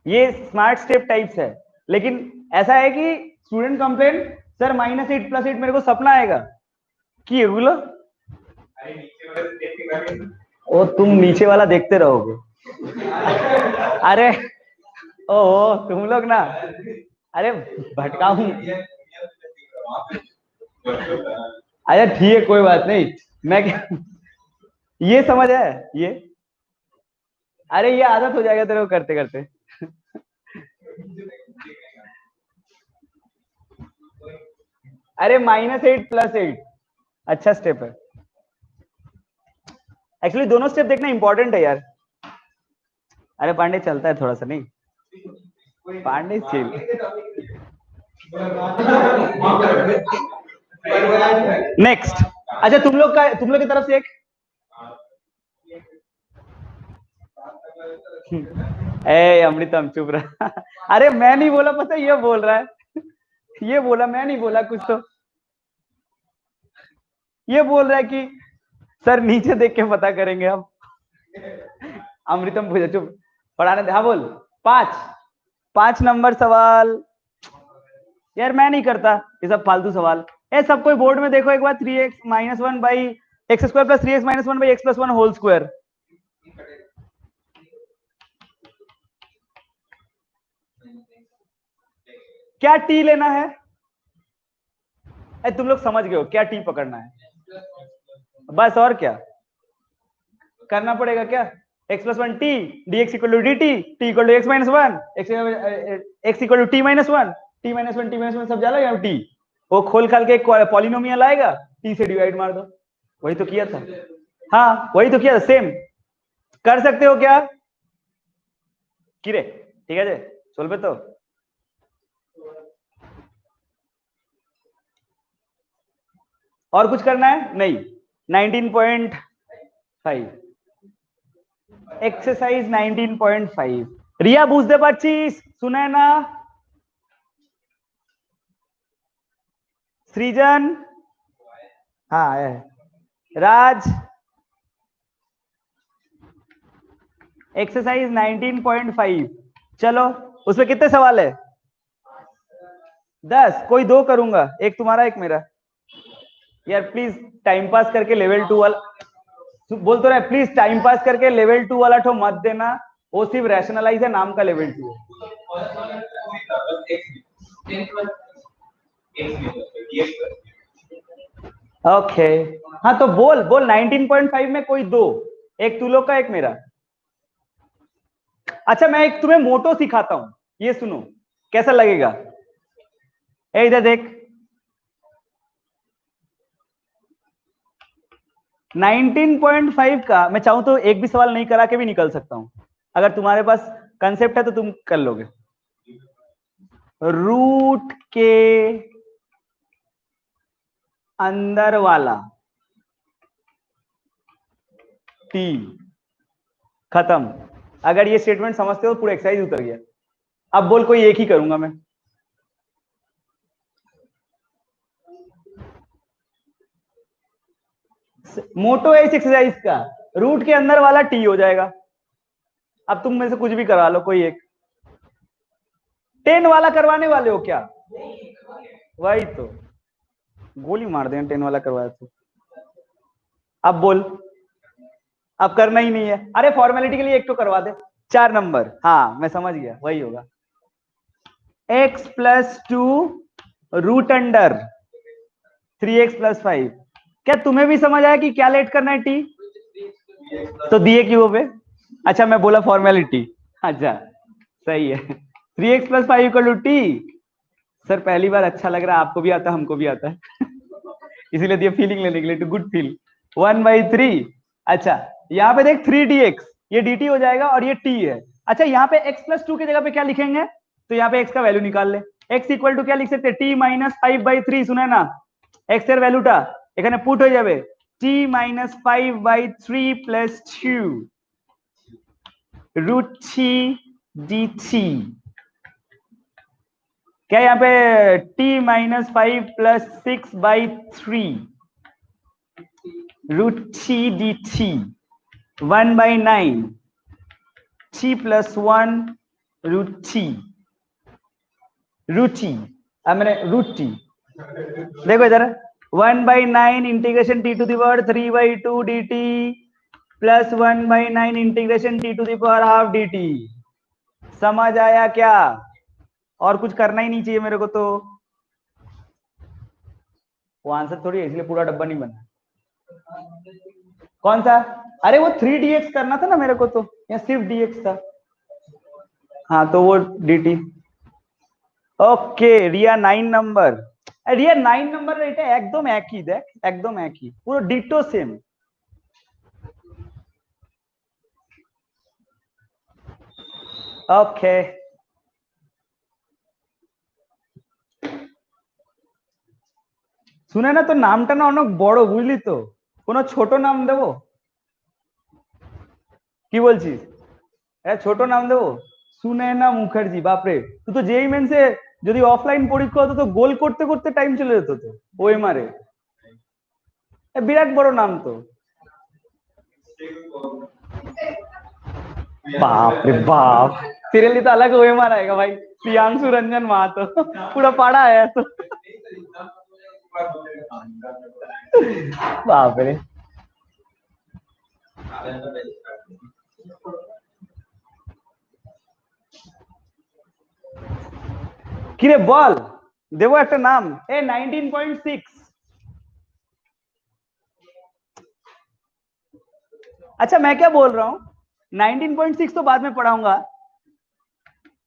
ये स्मार्ट स्टेप टाइप्स है। लेकिन ऐसा है कि स्टूडेंट कंप्लेन सर -8 प्लस 8 मेरे को सपना आएगा कि बोलो, ओ तुम नीचे वाला देखते रहोगे। अरे ओ तुम लोग ना, अरे भटकाऊं, अच्छा ठीक है कोई बात नहीं। मैं क्या, ये समझ है ये। अरे ये आदत हो जाएगा तेरे को करते करते। अरे -8 + 8 अच्छा स्टेप है। एक्चुअली दोनों स्टेप देखना इंपॉर्टेंट है यार। अरे पांडे चलता है थोड़ा सा नहीं। पांडे चिल। नेक्स्ट। अच्छा तुम लोग की तरफ से एक। ए अमृतम चुप रहा। अरे मैं नहीं बोला, पता है ये बोल रहा है। ये बोला, मैं नहीं बोला कुछ तो। ये बोल रहा है कि सर नीचे देख के पता करेंगे हम। अमृतम पूछा चुप। पढ़ाने दे, हाँ बोल। 5। 5 नंबर सवाल। यार मैं नहीं करता ये सब फालतू सवाल। ए सब कोई बोर्ड में देखो एक बार, 3x-1/x² + 3x-1/x+1 होल स्क्वायर। क्या टी लेना है? तुम लोग समझ गए हो क्या टी पकड़ना है? बस और क्या करना पड़ेगा क्या? x+1t dx = dt, t = x-1, x = t-1, t-1, t-1 सब जाला या t। वो खोल खाल के एक पॉलिनोमियल आएगा, t से डिवाइड मार दो। वही तो किया था। हाँ वही तो किया था, सेम। कर सकते हो क्या? किरे ठीक है जे चलबे तो। और कुछ करना है? नहीं। 19.5 एक्सरसाइज 19.5। रिया বুঝতে পারছিস? सुने ना? सृजन। हाँ है। राज। एक्सरसाइज 19.5। चलो उसमें कितने सवाल है? 10। कोई दो करूंगा, एक तुम्हारा एक मेरा। यार प्लीज टाइम पास करके लेवल 2 वाला बोल तो रहा है। प्लीज टाइम पास करके लेवल 2 वाला ठो मत देना। वो सिर्फ रैशनलाइज है, नाम का लेवल 2 है। ओके। हाँ तो बोल बोल 19.5 में कोई दो, एक तू लोग का एक मेरा। अच्छा मैं एक तुम्हें मोटो सिखाता हूं, ये सुनो कैसा लगेगा। इधर देख। 19.5 का मैं चाहूं तो एक भी सवाल नहीं करा के भी निकल सकता हूं। अगर तुम्हारे पास कंसेप्ट है तो तुम कर लोगे। रूट के अंदर वाला टी। खत्म। अगर ये स्टेटमेंट समझते हो पूरा एक्सरसाइज उतर गया। अब बोल कोई एक ही करूंगा मैं। मोटो है इस एक्सरसाइज का, रूट के अंदर वाला टी हो जाएगा। अब तुम में से कुछ भी करा लो कोई एक। 10 वाला करवाने वाले हो क्या? वही तो गोली मार दें 10 वाला करवाया तो। अब बोल। अब करना ही नहीं है। अरे फॉर्मेलिटी के लिए एक तो करवा दे। 4 नंबर, हाँ मैं समझ गया वही होगा। x+2 root under 3x+5। क्या तुम्हें भी समझ आया कि क्या लेट करना है टी? तो दिए क्यों पे? अच्छा मैं बोला फॉर्मेलिटी। अच्छा सही है। 3x+5 = t। सर पहली बार अच्छा लग रहा है, आपको भी आता हमको भी आता है। इसीलिए दिया फीलिंग लेने के लिए, टू गुड फील। 1/3। अच्छा यहाँ पे देख 3dx, ये dt हो जाएगा और ये t है। अच्छा यहाँ पे x+2 की जगह पे क्या लिखेंगे? तो यहाँ पे x का वैल्यू निकाल ले। x = क्या लिख सकते हैं? t-5/3 सुना है ना? x এর ভ্যালুটা এখানে পুট হয়ে যাবে t-5/3 + 2 √t dt। क्या यहाँ पे t-5 + 6/3 √t dt 1/9 t + 1 √t √t। मैंने √t देखो इधर 1/9 integration t⁻³ dt plus 1/9 integration t⁻½ dt। समझ आया क्या? और कुछ करना ही नहीं चाहिए मेरे को तो। वो आंसर थोड़ी है, इसलिए पूरा डब्बा नहीं बना। कौन सा? अरे वो 3dx करना था ना मेरे को, तो या सिर्फ dx था। हाँ तो वो dt। ওকে রিয়া 9 নাম্বার। রিয়া 9 নাম্বার এটা একদম একই, দেখ একদম একই, পুরো ডিটো সেম। ওকে শুনে না, তো নামটা না অনেক বড়, বুঝলি তো, কোনো ছোট নাম দেবো? কি বলছিস? ছোট নাম দেবো? সুনয়না মুখার্জি, বাপরে, তুই তো যেই মেন্সে যদি অফলাইন পরীক্ষা হতো তো গোল করতে করতে টাইম চলে যেত তো ওএমআরে। বিরাট বড় নাম তো। बाप रे बाप, तेरे लिए तो अलग ओएमआर आएगा भाई, प्रियांशु रंजन महातो, पूरा पढ़ा है तो। बाप रे। কিরে বল, দেবো একটা নাম? 19.6। अच्छा मैं क्या बोल रहा हूँ, 19.6 तो बाद में पढ़ाऊंगा।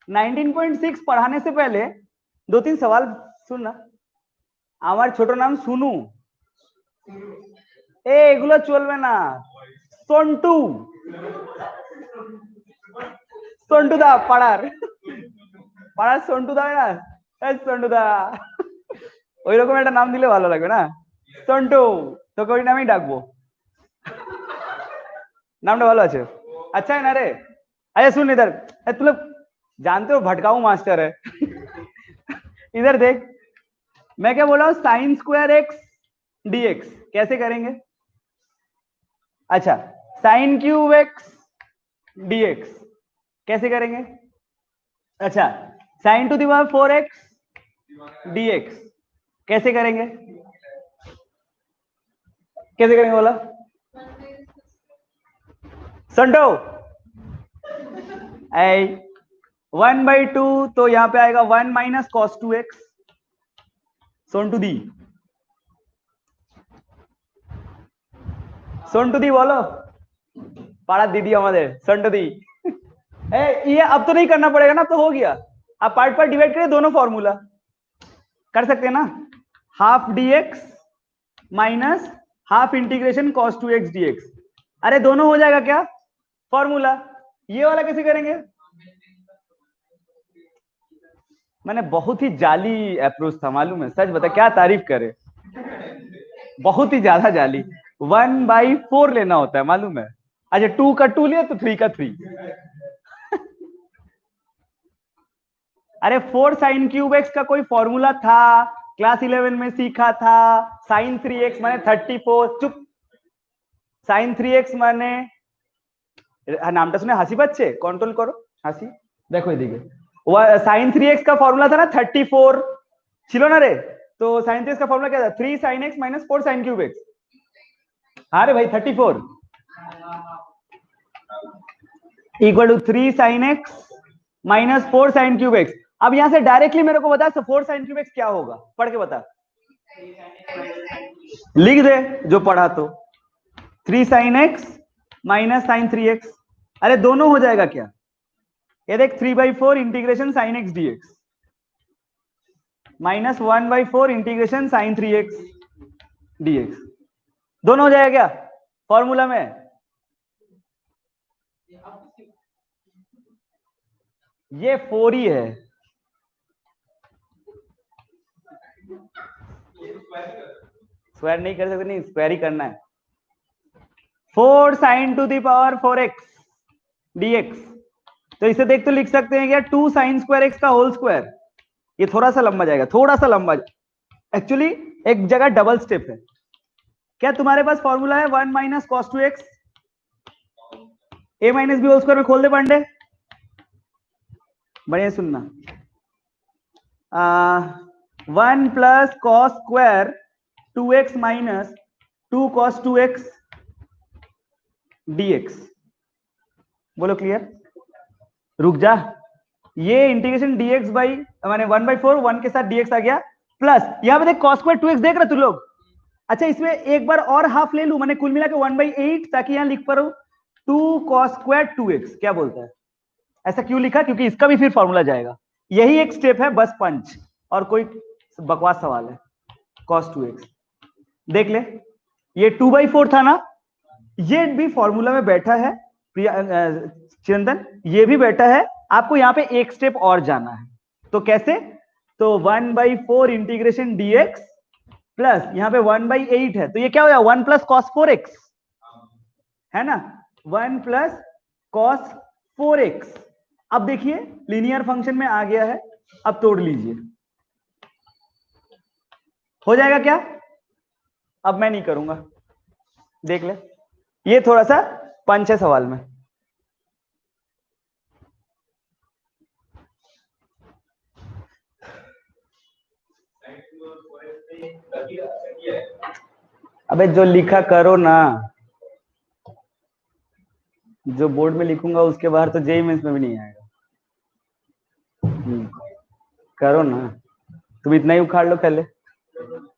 19.6 पढ़ाने से पहले 2-3 सवाल सुन ना। আমার ছোট নাম সুনু। এগুলো চলবে না। সন্টু, সন্টু দা পাড়ার, পাড়ার সন্টু দা না, সন্টু দা, ওই রকম একটা নাম দিলে ভালো লাগবে না? সন্টু, তোকে ওই নামেই ডাকবো। नाम ভালো আছে। अच्छा है ना रे? अरे सुन इधर, तू लोग जानते हो भटकाऊ मास्टर है। इधर देख, मैं क्या बोल रहा हूँ, साइन स्क्वायर एक्स dx कैसे करेंगे? अच्छा, साइन क्यूब एक्स dx कैसे करेंगे? अच्छा, sign to the power 4x dx कैसे करेंगे? कैसे करेंगे बोला संटो? 1/2, तो यहां पे आएगा 1 माइनस कॉस 2x। सोनटू दी, सोनटू दी बोलो, पाड़ा दीदी हमारे सोनटू दी। ये अब तो नहीं करना पड़ेगा ना, तो हो गया। आप पार्ट पार्ट डिवाइड करें, दोनों फॉर्मूला कर सकते हैं ना। Half dx minus half integration cos 2x dx। अरे दोनों हो जाएगा क्या फॉर्मूला? ये वाला कैसे करेंगे? मैंने बहुत ही जाली अप्रोच था, मालूम है, सच बता, क्या तारीफ करे, बहुत ही ज्यादा जाली। 1/4 लेना होता है, मालूम है। अच्छा 2 का 2 लिया तो 3 का 3। अरे 4 साइन क्यूब एक्स का कोई फॉर्मूला था, क्लास 11 में सीखा था। साइन 3x माने 34। चुप, साइन 3x माने, नामটা শুনে হাসি পাচ্ছে, কন্ট্রোল করো হাসি। দেখো এদিকে, साइन 3x का फॉर्मूला था ना 34, ছিল না রে? तो साइन 3x का फॉर्मूला क्या था? 3 sin x minus 4 sine cube x. हाँ रे भाई 34 equal to 3 sin x minus 4 sine cube x. अब यहां से डायरेक्टली मेरे को बता 4 साइन क्यूब एक्स क्या होगा, पढ़ के बता। लिख दे जो पढ़ा तो, 3 sin x minus sign 3x। अरे दोनों हो जाएगा क्या? ये देख 3/4 integration sine x dx minus 1/4 integration sine 3x dx, दोनों हो जाएगा क्या फॉर्मूला में? ये 4 ही है। स्क्वायर नहीं कर सकते, नहीं स्क्वायर ही करना है। 4 sine to the power 4x dx, तो इसे देख तो लिख सकते हैं क्या 2 साइन स्क्वायर एक्स का होल स्क्वायर। ये थोड़ा सा लंबा जाएगा, थोड़ा सा लंबा, एक्चुअली एक जगह डबल स्टेप है। क्या तुम्हारे पास फॉर्मूला है 1 माइनस कॉस 2x? ए माइनस बी होल स्क्वायर में खोल दे पांडे, बढ़िया सुनना। 1 plus cos square 2x minus 2 cos 2x dx, बोलो क्लियर? रुक जा, ये इंटीग्रेशन dx बाई माने 1/4, 1 के साथ dx आ गया, प्लस यहाँ पे देख cos स्क्वायर 2x देख रहे तू लोग। अच्छा इसमें एक बार और हाफ ले लू, मैंने कुल मिला के 1/8, ताकि यहाँ लिख पा रहा हूं 2 cos स्क्वायर 2x। क्या बोलता है? ऐसा क्यों लिखा? क्योंकि इसका भी फिर फॉर्मूला जाएगा। यही एक स्टेप है, बस पंच, और कोई बकवास सवाल है। cos 2x देख ले, ये 2/4 था ना, ये भी फॉर्मूला में बैठा है चंदन, ये भी बैठा है। आपको यहाँ पे एक स्टेप और जाना है। तो कैसे? तो 1/4 इंटीग्रेशन dx प्लस यहाँ पे 1/8 है, तो ये क्या हो जाएगा 1 प्लस cos 4x, है ना, 1 प्लस cos 4x। अब देखिए लीनियर फंक्शन में आ गया है, अब तोड़ लीजिए, हो जाएगा क्या? अब मैं नहीं करूंगा, देख ले, ये थोड़ा सा पंच है सवाल में। अबे जो लिखा करो ना, जो बोर्ड में लिखूंगा उसके बाहर तो जेईई मेंस में भी नहीं आएगा। करो ना, तुम इतना ही उखाड़ लो पहले।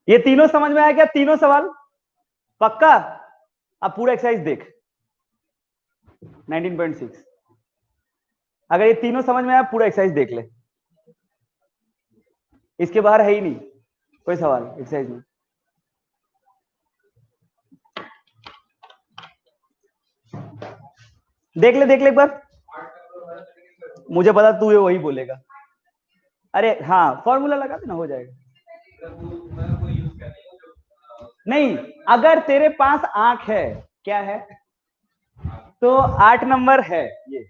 ये तीनों समझ में आया क्या? तीनों सवाल पक्का? अब पूरा एक्सरसाइज देख 19.6। अगर ये तीनों समझ में आया, पूरा एक्सरसाइज देख ले, इसके बाहर है ही नहीं कोई सवाल एक्सरसाइज में। देख ले एक बार, मुझे पता तू ये वही बोलेगा। अरे हाँ, फॉर्मूला लगा देना, हो जाएगा। नहीं, अगर तेरे पास आंख है, क्या है, तो 8 नंबर है ये।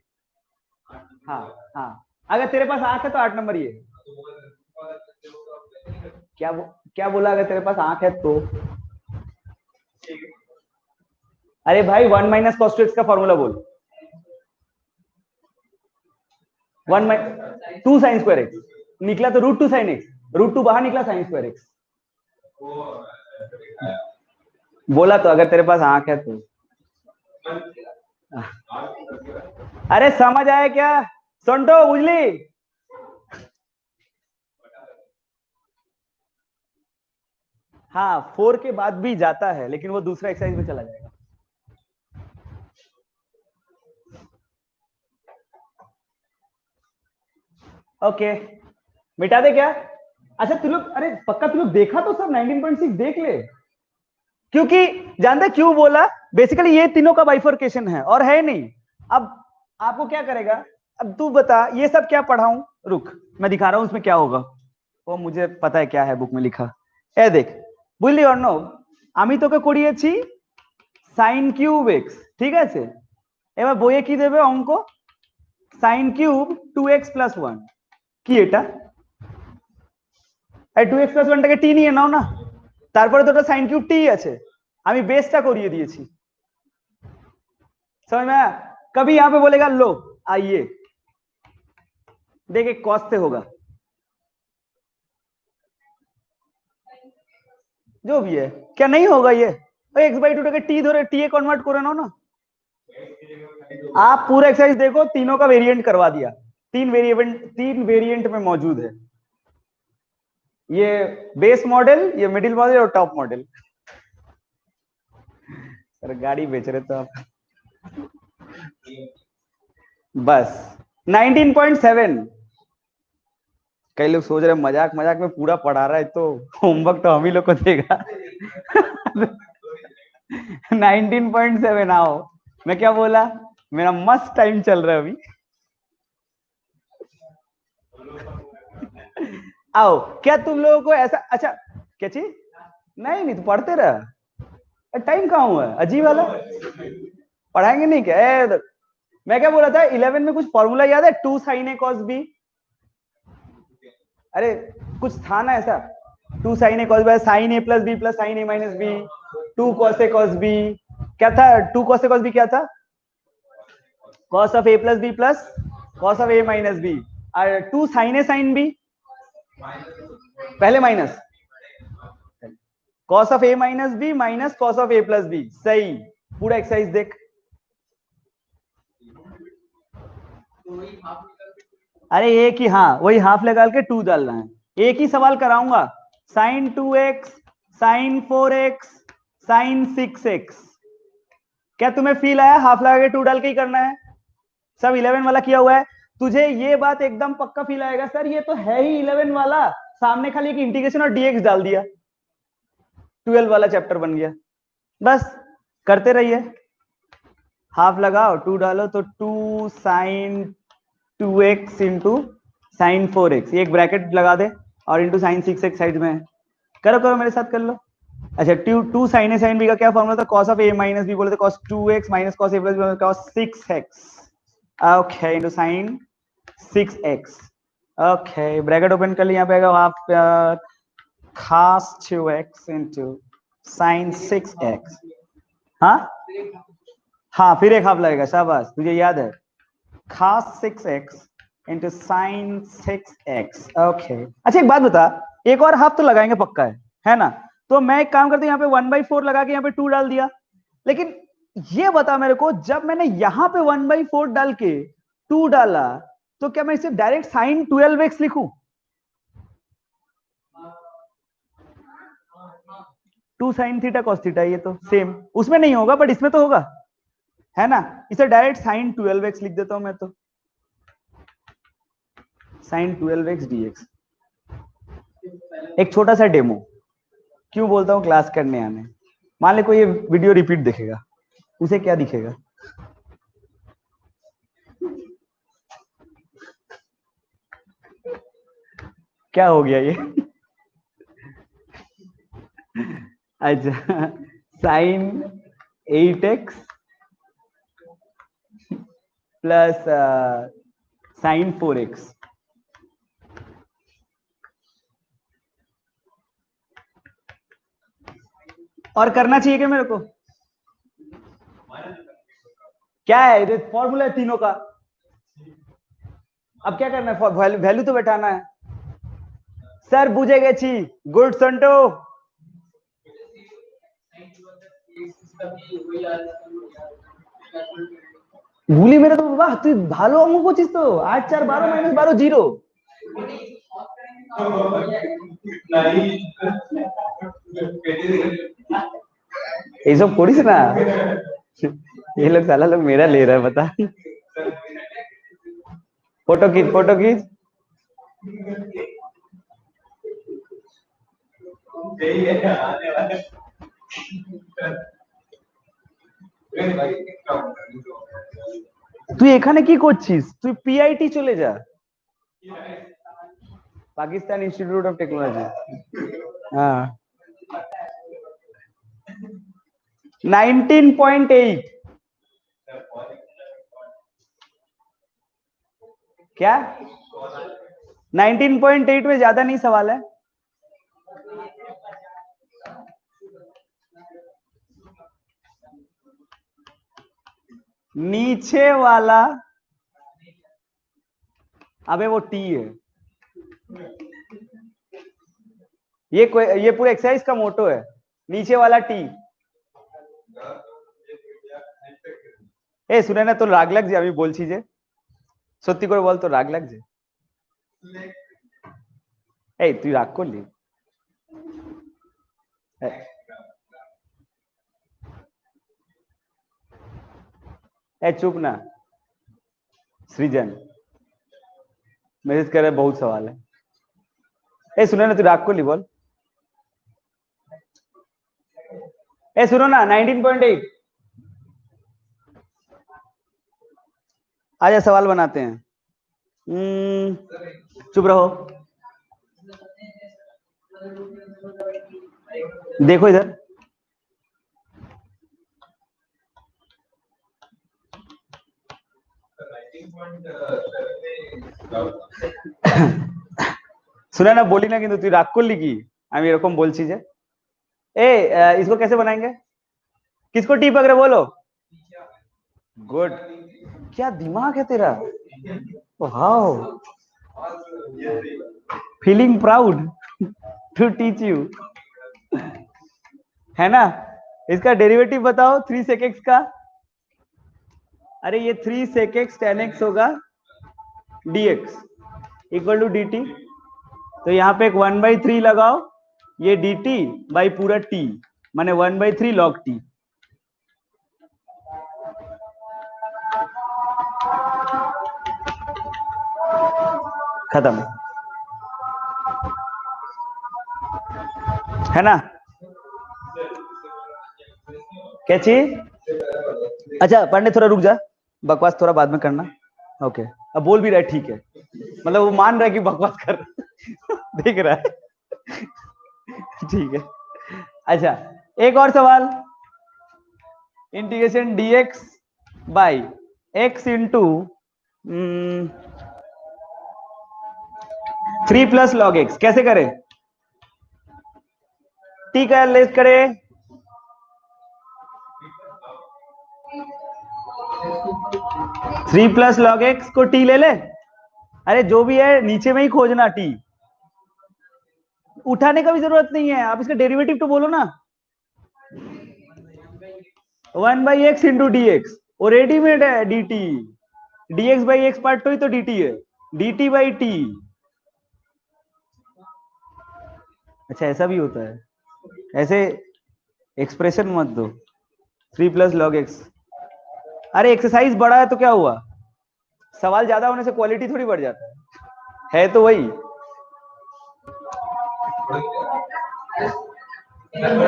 हाँ हाँ, अगर तेरे पास आंख है तो 8 नंबर ये। क्या बोला? अगर तेरे पास आंख है तो? अरे भाई 1 माइनस cos 2x का फॉर्मूला बोल। 2 साइन स्क्वायर एक्स निकला तो √2 साइन एक्स, √2 बाहर निकला, साइन स्क्वायर एक्स। बोला तो अगर तेरे पास आंख है तो। अरे समझ आया क्या संटो उजली? हाँ 4 के बाद भी जाता है, लेकिन वो दूसरा एक्सरसाइज में चला जाएगा। ओके, मिटा दे क्या? अच्छा तू लोग, अरे पक्का तू लोग देखा तो सब 19.6 देख ले, क्योंकि जानते क्यों बोला? बेसिकली ये तीनों का बाइफर्केशन है और है नहीं। अब आपको क्या करेगा? अब तू बता, ये सब क्या पढ़ाऊं? रुक, मैं दिखा रहा हूं उसमें क्या होगा। वो मुझे पता है क्या है बुक में लिखा। ए देख, বুঝলি অর্ণব, আমি তোকে করিয়েছি sin কিউব x, ঠিক আছে? এবার বইয়ে কি দেবে অঙ্ক? sin cube 2x + 1। কি এটা? এই 2x + 1 টাকে t নিয়ে নাও না, তারপরে তো ওটা sin কিউব t আছে, আমি বেসটা করিয়ে দিয়েছি। समझ में आया? कभी यहां पे बोलेगा लो आइए देख, एक कॉस से होगा, जो भी है, क्या नहीं होगा ये? x/2 টাকে t ধরে t এ কনভার্ট করে নাও না। आप पूरा एक्सरसाइज देखो, तीनों का वेरिएंट करवा दिया, 3 वेरिएंट में मौजूद है। ये बेस मॉडल, ये मिडिल मॉडल और टॉप मॉडल। सर गाड़ी बेच रहे तो आप। बस 19.7। कई लोग सोच रहे मजाक मजाक में पूरा पढ़ा रहा है, तो होमवर्क तो हम ही लोग को देगा। 19.7 आओ। मैं क्या बोला? मेरा मस्त टाइम चल रहा है अभी। आओ, क्या तुम लोगों को ऐसा? अच्छा क्या चीज? नहीं तो पढ़ते रहा, टाइम कहाँ हुआ है अजीब वाला, पढ़ाएंगे नहीं क्या? मैं क्या बोला था 11 में, कुछ फॉर्मूला याद है? 2 sin a cos b। अरे कुछ था ना ऐसा, 2 sin a cos b, sin a + b + sin a - b, 2 cos a cos b। क्या था 2 cos a cos b? क्या था? cos of a + b + cos of a - b। और 2 sin a sin b, पहले minus cos of a - b - cos of a + b। सही, पूरा exercise देख। अरे एक ही, हाँ वही हाफ लगा के 2 डालना है। एक ही सवाल कराऊंगा, sign 2x, sign 4x, sign 6x। क्या तुम्हें फील आया हाफ लगा के 2 डाल के ही करना है? सब 11 वाला किया हुआ है। तुझे ये बात एकदम पक्का फील आएगा सर ये तो है ही 11 वाला, सामने खाली एक इंटीग्रेशन और dx डाल दिया, 12 वाला चैप्टर बन गया। बस करते रहिए, हाफ लगाओ 2 डालो तो 2 sign 2x into sine 4x, ये एक ब्रैकेट लगा दे और इंटू साइन 6x साइड में है। करो करो मेरे साथ कर लो। अच्छा 2 साइन ए साइन बी का क्या फॉर्मूला था? Cos of a minus b बोले थे cos 2x minus cos a plus b cos 6x। Okay into sine 6x। Okay bracket open कर लिया, यहाँ पे आएगा आप cos 2x into sine 6x। हाँ हाँ फिर एक हाफ लगेगा, शाबाश तुझे याद है, cos 6x into sine 6x। Okay अच्छा एक बात बता, एक और हाफ तो लगाएंगे पक्का है ना? तो मैं एक काम करता हूँ, यहाँ पे 1/4 लगा के यहाँ पे 2 डाल दिया। लेकिन ये बता मेरे को, जब मैंने यहाँ पे 1/4 डाल के 2 डाला तो क्या मैं इसे डायरेक्ट साइन 12x लिखूं? 2 साइन थीटा कॉस थीटा, ये तो सेम, उसमें नहीं होगा बट इसमें तो होगा, है ना? इसे डायरेक्ट साइन 12x लिख देता हूं मैं तो, साइन 12x dx। एक छोटा सा डेमो, क्यों बोलता हूँ क्लास करने आने। मान ले कोई ये वीडियो रिपीट देखेगा, उसे क्या दिखेगा? क्या हो गया ये? अच्छा sign 8x plus sign 4x। और करना चाहिए क्या मेरे को? क्या है फॉर्मूला है तीनों का, अब क्या करना है? वैल्यू तो बैठाना है। सर बुझे गए छी, गुड संटो। भूली मेरे तो, वाह तू ভালো অঙ্ক করছিস তো। 8 4 12 माइनस 12 0। ये सब করিস না, ये लोग साला लोग मेरा ले रहा है बता। फोटो खींच फोटो खींच। তুই এখানে কি করছিস? তুই পিআইটি চলে যা, পাকিস্তান ইনস্টিটিউট অফ টেকনোলজি। हाँ 19.8 क्या? 19.8 में ज्यादा नहीं सवाल है। नीचे वाला, अबे वो टी है, ये पूरा एक्सरसाइज का मोटो है, नीचे वाला टी। এ শুনে না তোর রাগ লাগছে আমি বলছি যে, সত্যি করে বল তোর রাগ লাগছে? এই তুই রাগ করলি? ए चुप ना, सृजन मैसेज कर रहे, बहुत सवाल है। ए सुनो ना, तू राग करली बोल। ए सुनो ना 19.8, आजा सवाल बनाते हैं। चुप रहो, देखो इधर। শুনে না বলি না কিন্তু তুই রাগ করলি কি আমি এরকম বলছি যে। ए इसको कैसे बनाएंगे? किसको टी पकड़े बोलो। गुड, क्या दिमाग है तेरा, wow, feeling proud to teach you, है ना? इसका डेरिवेटिव बताओ 3 sec x का। अरे ये 3 sec x tan x होगा dx इक्वल टू dt, तो यहाँ पे एक 1/3 लगाओ ये dt बाई पूरा t माने 1/3 log t। खत्म है ना। क्या चीज? अच्छा पांडे थोड़ा रुक जा, बकवास थोड़ा बाद में करना। ओके अब बोल भी रहा है, ठीक है, मतलब वो मान रहा है कि बकवास कर देख रहा है ठीक है। अच्छा एक और सवाल, integration dx by x into 3 plus log x कैसे करें? t का लेस करें, 3 प्लस लॉग एक्स को t ले ले। अरे जो भी है नीचे में ही खोजना, t उठाने का भी जरूरत नहीं है, आप इसका डेरिवेटिव तो बोलो ना। 1/x इंटू डी एक्स, वो रेडीमेड है dt, dx by x part तो ही तो dt है, dt बाई t। अच्छा ऐसा भी होता है, ऐसे एक्सप्रेशन मत दो। 3 प्लस लॉग एक्स, अरे एक्सरसाइज बड़ा है तो क्या हुआ, सवाल ज्यादा होने से क्वालिटी थोड़ी बढ़ जाता है तो वही।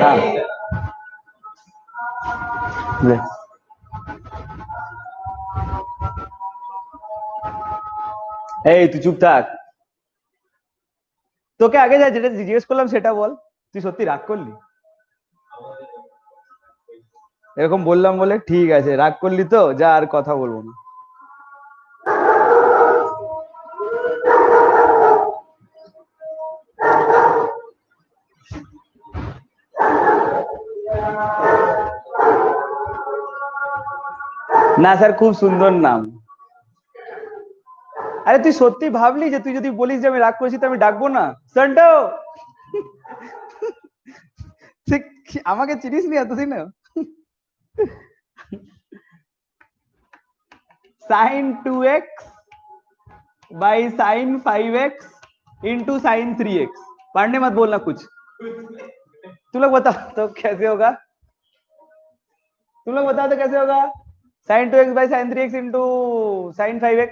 हाँ ले। ए तू चुप থাক, তোকে আগে যা যেটা জিজ্ঞেস করলাম সেটা বল, তুই সত্যি রাগ করলি? এরকম বললাম বলে ঠিক আছে, রাগ করলি তো যা, আর কথা বলবো না। না স্যার খুব সুন্দর নাম। আরে তুই সত্যি ভাবলি যে তুই যদি বলিস যে আমি রাগ করেছি তো আমি ডাকবো না? সন্টো তুই আমাকে চিনিস নি এতদিন? sin 2x by sin 5x into sin 3x। पढ़ने मत बोलना कुछ, तू लोग बता तो कैसे होगा, तुम लोग बता तो कैसे होगा? sin 2x by sin 3x into sin 5x।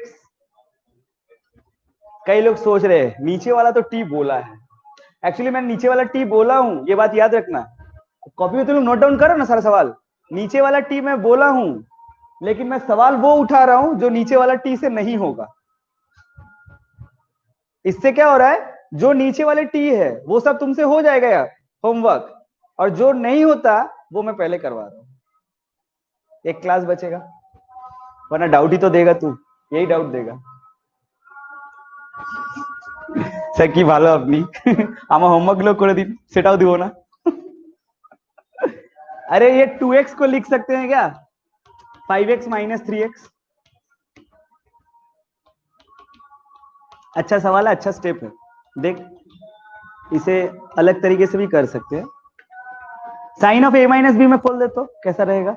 कई लोग सोच रहे हैं नीचे वाला तो t बोला है, एक्चुअली मैंने नीचे वाला t बोला हूं, ये बात याद रखना। कॉपी में तुम लोग नोट डाउन करो ना सारा सवाल, नीचे वाला t मैं बोला हूं, लेकिन मैं सवाल वो उठा रहा हूं जो नीचे वाला t से नहीं होगा। इससे क्या हो रहा है, जो नीचे वाले टी है वो सब तुमसे हो जाएगा यार होमवर्क, और जो नहीं होता वो मैं पहले करवा रहा हूं। एक क्लास बचेगा, वरना डाउट ही तो देगा तू, यही डाउट देगा। স্যার কি ভালো আপনি আমার হোমওয়ার্ক গুলো করে দিন, সেটাও দিব না। अरे ये 2x को लिख सकते हैं क्या 5x माइनस 3x? अच्छा सवाल है, अच्छा स्टेप है, देख इसे अलग तरीके से भी कर सकते हैं। Sine of a minus b में खोल दे तो कैसा रहेगा?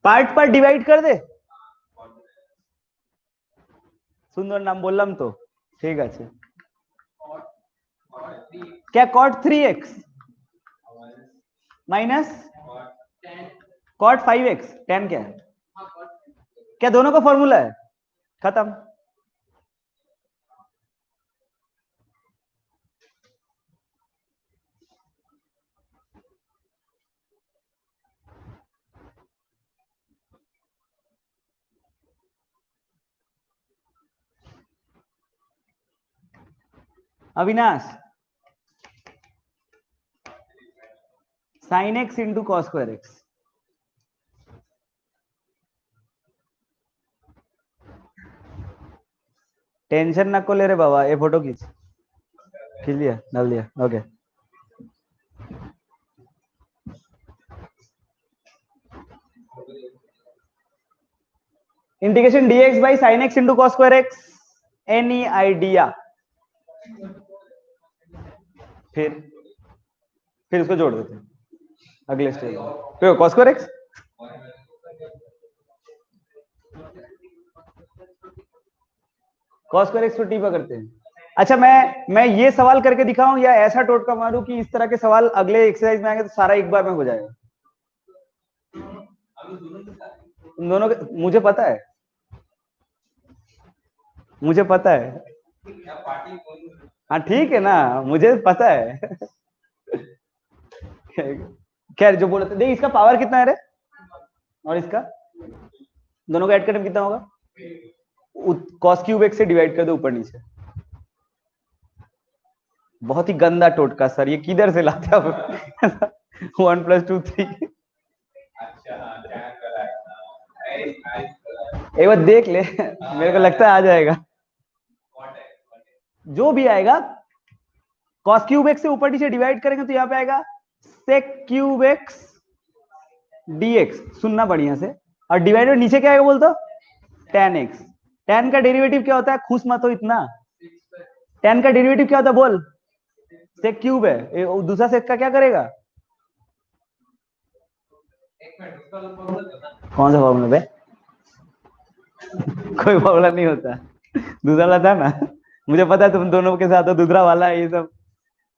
पार्ट पर डिवाइड कर दे, সুন্দর নাম বললাম তো, ঠিক আছে। क्या cot 3x minus cot 5x, tan क्या है, क्या दोनों का फॉर्मूला है? खत्म। Avinash sin x into cos square x, tension ना को ले रे बाबा, ये फोटो खींच, खींच लिया, डाल दिया, okay. Integration dx by sin x into cos square x, any idea? फिर उसको जोड़ देते हैं अगले स्टेज में। तो cos square x cos square x को t पकड़ते हैं। अच्छा, मैं ये सवाल करके दिखाऊं या ऐसा टोटका मारूं कि इस तरह के सवाल अगले एक्सरसाइज में आएंगे तो सारा एक बार में हो जाएगा? तुम दोनों मुझे पता है, मुझे पता है। हाँ ठीक है ना, मुझे पता है। खैर जो बोल रहे थे, देख इसका पावर कितना है रे, और इसका दोनों का ऐड करने में कितना होगा? cos क्यूब x से डिवाइड कर दो ऊपर नीचे। बहुत ही गंदा टोटका सर, ये किधर से लाते हो? 1 + 2 3। एक बार देख ले, मेरे को लगता है आ जाएगा। जो भी आएगा cos क्यूब x से ऊपर नीचे डिवाइड करेंगे तो यहाँ पे आएगा sec क्यूब x dx। सुनना बढ़िया से, और डिवाइडेड नीचे क्या आएगा बोल तो? tan x। tan का डेरिवेटिव क्या होता है? खुश मत हो इतना। tan का डेरिवेटिव क्या होता है बोल? sec क्यूब है, दूसरा sec का क्या करेगा? कौन सा फॉर्मूला बे? कोई फॉर्मूला नहीं होता, दूसरा वाला था ना, मुझे पता है तुम दोनों के साथ हो, दूसरा वाला ये सब।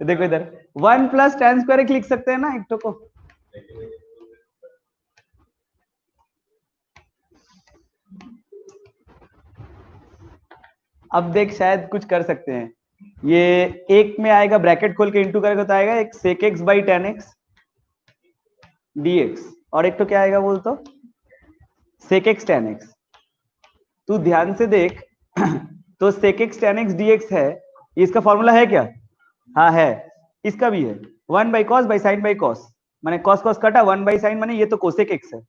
देखो इधर 1 + tan स्क्वायर x लिख सकते हैं ना एक तो को। अब देख शायद कुछ कर सकते हैं, ये एक में आएगा ब्रैकेट खोल के इंटू करेगा तो आएगा एक sec x / tan x dx, और एक तो क्या आएगा बोल तो? sec x tan x। तू ध्यान से देख, तो sec x tan x dx है, इसका फॉर्मूला है क्या? हाँ है, इसका भी है 1/cos / sin / cos, माने cos cos कटा 1/sin, माने ये तो cosec x है।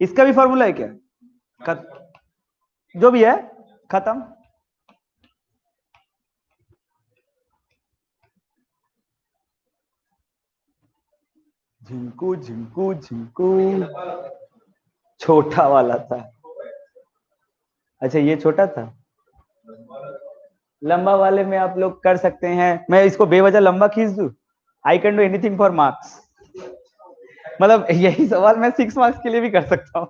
इसका भी फॉर्मूला है क्या? जो भी है खत्म। झिंकू झिंकू झिंकू, छोटा वाला था। अच्छा ये छोटा था, लंबा वाले में आप लोग कर सकते हैं, मैं इसको बेवजह लंबा खींच दूं? I can do anything for marks. मतलब यही सवाल मैं 6 मार्क्स के लिए भी कर सकता हूँ,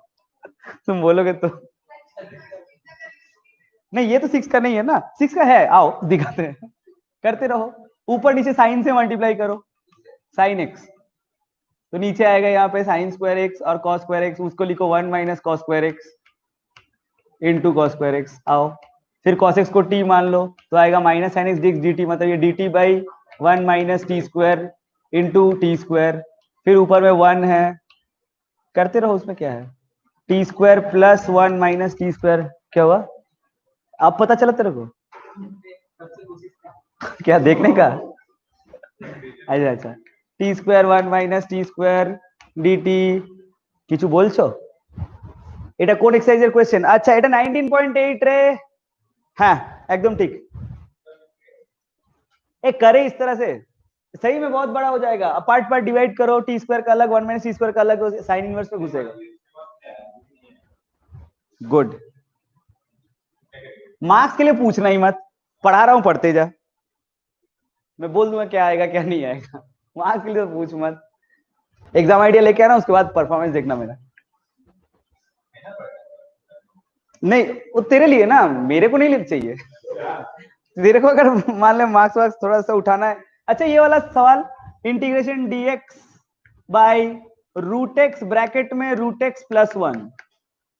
तुम बोलोगे तो। नहीं ये तो 6 का नहीं है ना, 6 का है, आओ दिखाते हैं। करते रहो, ऊपर नीचे साइन से मल्टीप्लाई करो, sin x, तो नीचे आएगा यहाँ पे sin स्क्वायर x और cos स्क्वायर x, उसको लिखो 1 - cos square x into cos square x। आओ फिर cos x को t मान लो तो आएगा -sin x dx dt, मतलब ये dt/1 - t square into t square, फिर ऊपर में 1 है, करते रहो, उसमें क्या है? टी स्क्वायर + 1 - t स्क्वायर, क्या हुआ? अब पता चला तेरे को? क्या देखने का? अच्छा अच्छा, T square 1 - t square dt কিছু বলছো? এটা কোন এক্সারসাইজের কোশ্চেন? আচ্ছা এটা 19.8 রে। হ্যাঁ एकदम ठीक। एक करे इस तरह से सही में बहुत बड़ा हो जाएगा, पार्ट पार्ट डिवाइड करो, टी स्क्वायर का अलग 1 - t स्क्वायर का अलग, साइन इनवर्स में घुसेगा। गुड, मार्क्स के लिए पूछना ही मत, पढ़ा रहा हूं पढ़ते जा, मैं बोल दूंगा क्या आएगा क्या नहीं आएगा, मार्क्स के लिए तो पूछ मत। एग्जाम आइडिया लेके आना, उसके बाद परफॉर्मेंस देखना मेरा। नहीं वो तेरे लिए ना, मेरे को नहीं लेना चाहिए, तेरे को अगर मान ले मार्क्स वार्क्स थोड़ा सा उठाना है। अच्छा ये वाला सवाल, integration dx by √x bracket में √x + 1,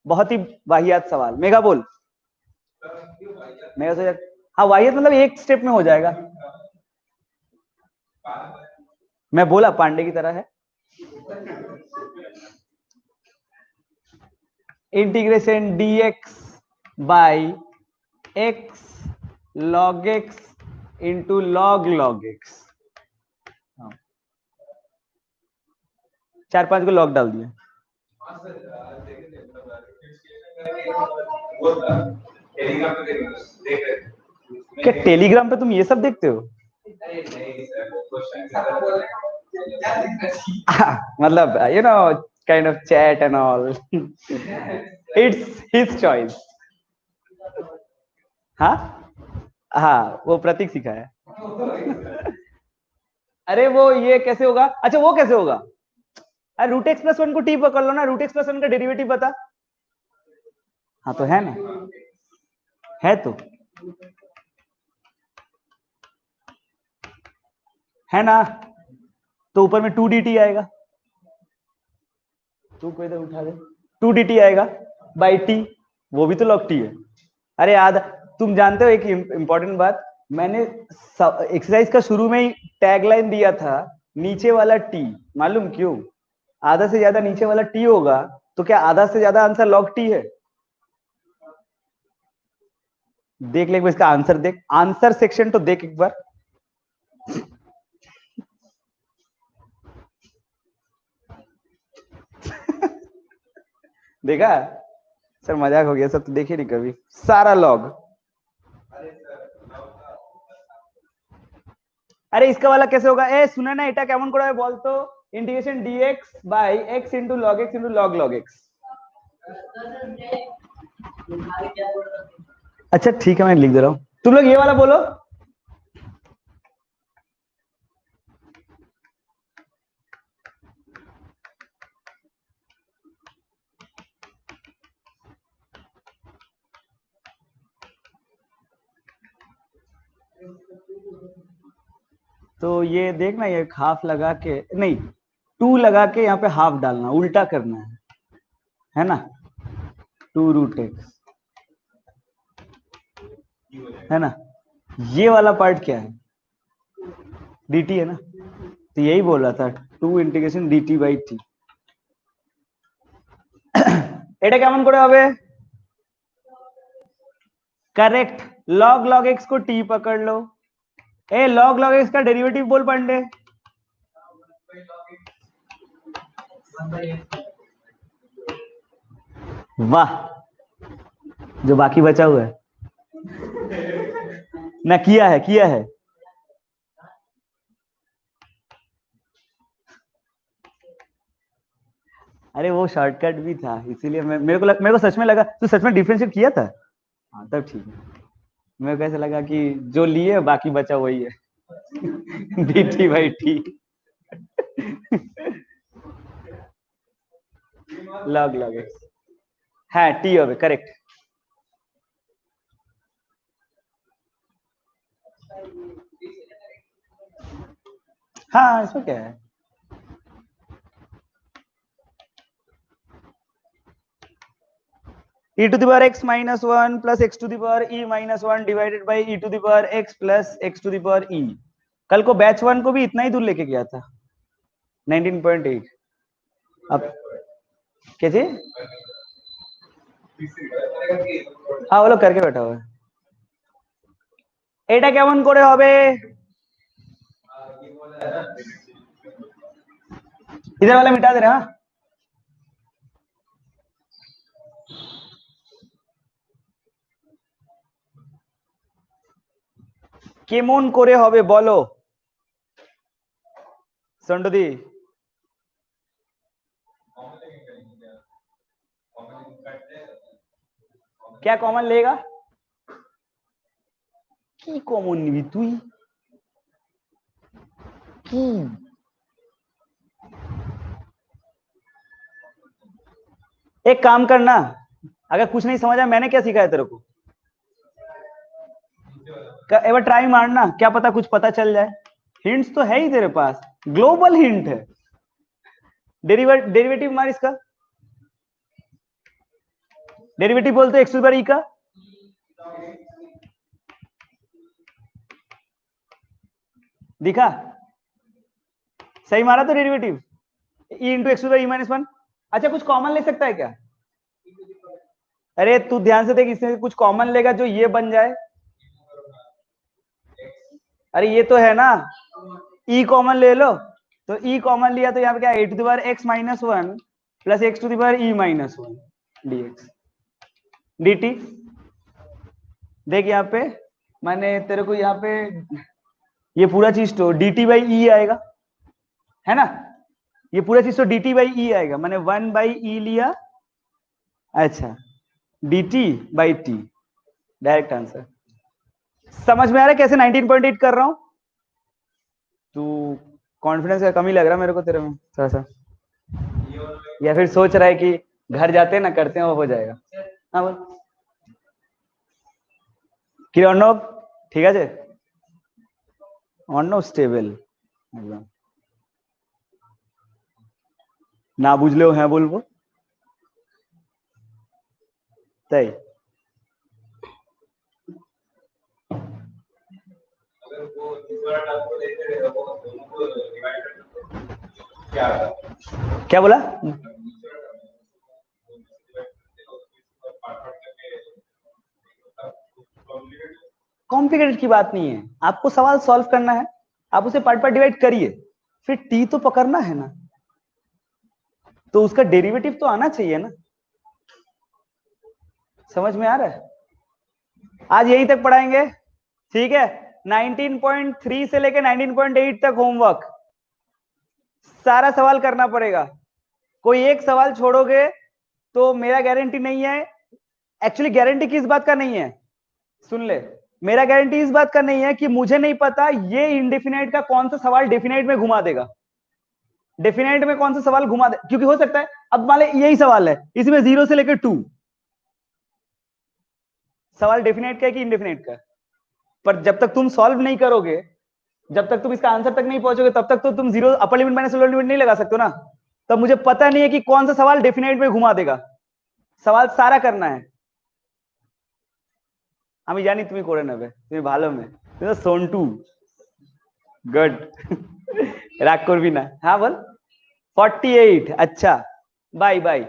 बहुत ही वाहियात सवाल। मेगा बोल, मेगा सोचा, हाँ वाहियात मतलब एक स्टेप में हो जाएगा। मैं बोला पांडे की तरह है। Integration dx by x log x into log x, 4-5 को लॉग डाल दिया। क्या टेलीग्राम पे तुम ये सब देखते हो? मतलब you know kind of chat and all, it's his choice. हाँ हाँ वो प्रतीक सिखाया है। अरे वो ये कैसे होगा, अच्छा वो कैसे होगा, अरे रूट एक्स प्लस वन को टी पकड़ लो ना, रूट एक्स प्लस वन का डेरिवेटिव बता। हाँ तो है ना, है तो, है ना, तो ऊपर में टू डी टी आएगा, तू को इधर उठा दे, टू डी टी आएगा बाई टी, वो भी तो लॉग टी है। अरे याद, तुम जानते हो एक इंपॉर्टेंट बात, मैंने एक्सरसाइज का शुरू में ही टैगलाइन दिया था, नीचे वाला टी, मालूम क्यों, आधा से ज्यादा नीचे वाला टी होगा तो क्या आधा से ज्यादा आंसर लॉग टी है। देख ले एक बार इसका आंसर, देख आंसर सेक्शन तो देख एक बार। देखा सर, मजाक हो गया, सब तो देखे नहीं कभी, सारा लॉग। अरे इसका वाला कैसे होगा, ए सुना ना, এটা কেমন করে বল তো, integration dx by x into log x into log log x। अच्छा ठीक है, मैं लिख दे रहा हूं, तुम लोग ये वाला बोलो। तो ये देखना, ये हाफ लगा के नहीं, टू लगा के यहाँ पे हाफ डालना, उल्टा करना है ना, टू रूट एक्स, है ना, ये वाला पार्ट क्या है, dt है ना, तो यही बोल रहा था, two integration dt by t. এটা কেমন করে হবে, करेक्ट, log log x को t पकड़ लो, ए log log x का डेरिवेटिव बोल पांडे, वाह, जो बाकी बचा हुआ है ना, किया है, किया है, अरे वो शॉर्टकट भी था, इसीलिए मेरे को सच में लगा तू सच में डिफरेंशिएट किया था। हाँ तब ठीक है, मेरे को ऐसा लगा कि जो लिए बाकी बचा वही है D T by T log log x, हाँ टी হবে करेक्ट। हाँ इसमें क्या है, e to the power x minus 1 plus x to the power e minus 1 divided by e to the power x plus x to the power e। कल को batch one को भी इतना ही दूर लेके गया था 19.8। अब कैसे, हाँ वो लोग करके बैठा हुआ है। এটা কেমন করে হবে, इधर वाला मिटा दे रहा, কেমন করে হবে বলো সন্টুদি, क्या कॉमन लेगा, কি কমন নিবি তুই, কি एक काम करना, अगर कुछ नहीं समझा, मैंने क्या सिखाया तेरे को, एक बार ट्राई मारना, क्या पता कुछ पता चल जाए, हिंट्स तो है ही तेरे पास, ग्लोबल हिंट है, डेरिवेटिव मार इसका, डेरिवेटिव बोलते x to the power e का, दिखा सही मारा तो derivative e into x to the power e minus one. अच्छा कुछ कॉमन ले सकता है क्या, अरे तू ध्यान से देख, इसमें कुछ कॉमन लेगा जो ये बन जाए, अरे ये तो है ना, ई कॉमन ले लो, तो ई कॉमन लिया तो यहाँ पे क्या, a to the power x minus one plus x to the power e minus one dx dt। देख यहाँ पे मैंने तेरे को यहाँ पे ये पूरा चीज तो dt बाई ई आएगा, है ना, ये पूरा चीज तो dt बाई ई आएगा, मैंने वन बाई ई लिया, अच्छा dt by T, direct answer. समझ में आ रहा है कैसे 19.8 कर रहा हूं, तू कॉन्फिडेंस का कमी लग रहा है मेरे को तेरे में थोड़ा सा, या फिर सोच रहा है कि घर जाते हैं ना करते हैं वो हो जाएगा। हाँ बोल कि अर्णव ठीक है अर्णव स्टेबल ना बुझले हैं बोलबो তাই क्या बोला? कॉम्प्लिकेटेड की बात नहीं है, आपको सवाल सॉल्व करना है, आप उसे पार्ट पार्ट डिवाइड करिए, फिर टी तो पकड़ना है ना, तो उसका डेरिवेटिव तो आना चाहिए ना। समझ में आ रहा है? आज यहीं तक पढ़ाएंगे, ठीक है। 19.3 से लेकर 19.8 तक होमवर्क, सारा सवाल करना पड़ेगा। कोई एक सवाल छोड़ोगे तो मेरा गारंटी नहीं है, एक्चुअली गारंटी किस बात का नहीं है, सुन ले, मेरा गारंटी इस बात का नहीं है कि मुझे नहीं पता ये इंडेफिनाइट का कौन सा सवाल डेफिनाइट में घुमा देगा, डेफिनाइट में कौन सा सवाल घुमा दे, क्योंकि हो सकता है अब मान ले यही सवाल है, इसमें 0 से लेकर 2, सवाल डेफिनाइट का है कि इंडेफिनाइट का, पर जब तक तुम सॉल्व नहीं करोगे, जब तक तुम इसका आंसर तक नहीं पहुंचोगे, तब तक तो तुम zero upper limit minus lower limit नहीं लगा सकते हो ना। तब मुझे पता नहीं है कि कौन सा सवाल डेफिनेट में घुमा देगा, सवाल सारा करना है। আমি জানি তুমি করে নেবে, তুমি ভালো মেয়ে, তুমি তো সন্টু, গুড। রাগ করবি না, হ্যাঁ বল। 48, আচ্ছা বাই বাই।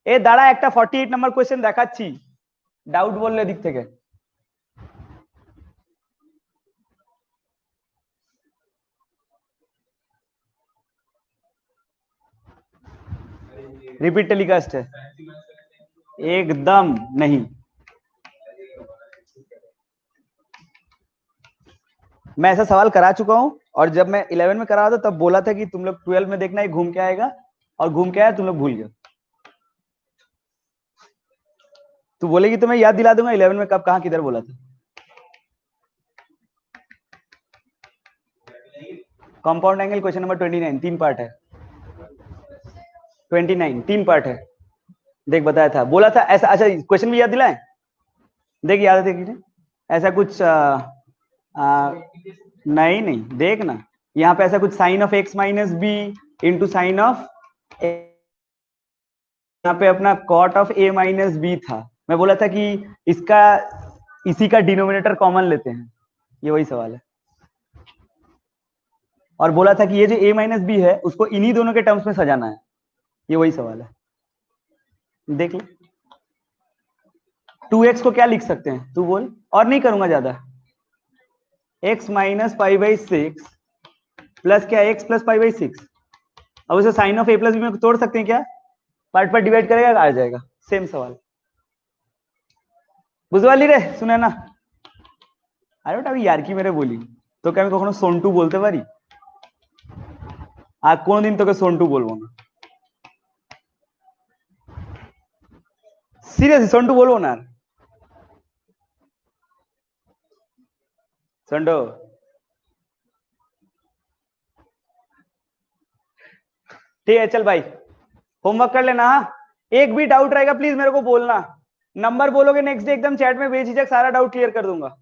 এ দাঁড়া একটা 48 নাম্বার কোশ্চেন দেখাচ্ছি, ডাউট বললে দিক থেকে। रिपीट टेलीकास्ट है? एकदम नहीं, मैं ऐसा सवाल करा चुका हूं, और जब मैं 11 में करा था तब बोला था कि तुम लोग 12 में देखना, ये घूम के आएगा, और घूम के आया, तुम लोग भूल गए। तू बोलेगी तो मैं याद दिला दूंगा 11 में कब कहां किधर बोला था। Compound angle question number 29, 3 part है। 29 3 पार्ट है, देख बताया था, बोला था ऐसा। अच्छा क्वेश्चन भी याद दिलाए, देख याद है, देख ऐसा कुछ नहीं नहीं, देख ना यहाँ पे ऐसा कुछ sine of x minus b into sine of, यहाँ पे अपना cot of a minus b था, मैं बोला था कि इसका इसी का डिनोमिनेटर कॉमन लेते हैं, ये वही सवाल है। और बोला था कि ये जो ए माइनस बी है उसको इन्हीं दोनों के टर्म्स में सजाना है, ये वही सवाल है। देख ले 2x को क्या लिख सकते हैं तू बोल, और नहीं करूंगा ज्यादा, x minus pi by 6 plus क्या x प्लस पाई बाई 6। अब उसे sine of a plus b में तोड़ सकते हैं क्या, पार्ट पार्ट डिवाइड करेगा आ जाएगा, सेम सवाल। बुझवा ली रे, सुने ना, अरे बेटा अभी यार की मेरे बोली तो क्या मैं कखनो सोनटू बोलते पारी, আর কোনদিন তোকে সন্টু বলবো না, সিরিয়াসলি সন্টু বলবো না। संडो ठीक है, चल भाई होमवर्क कर लेना। हाँ एक भी डाउट रहेगा प्लीज मेरे को बोलना, नंबर बोलोगे नेक्स्ट डे एकदम चैट में बेझिझक सारा डाउट क्लियर कर दूंगा।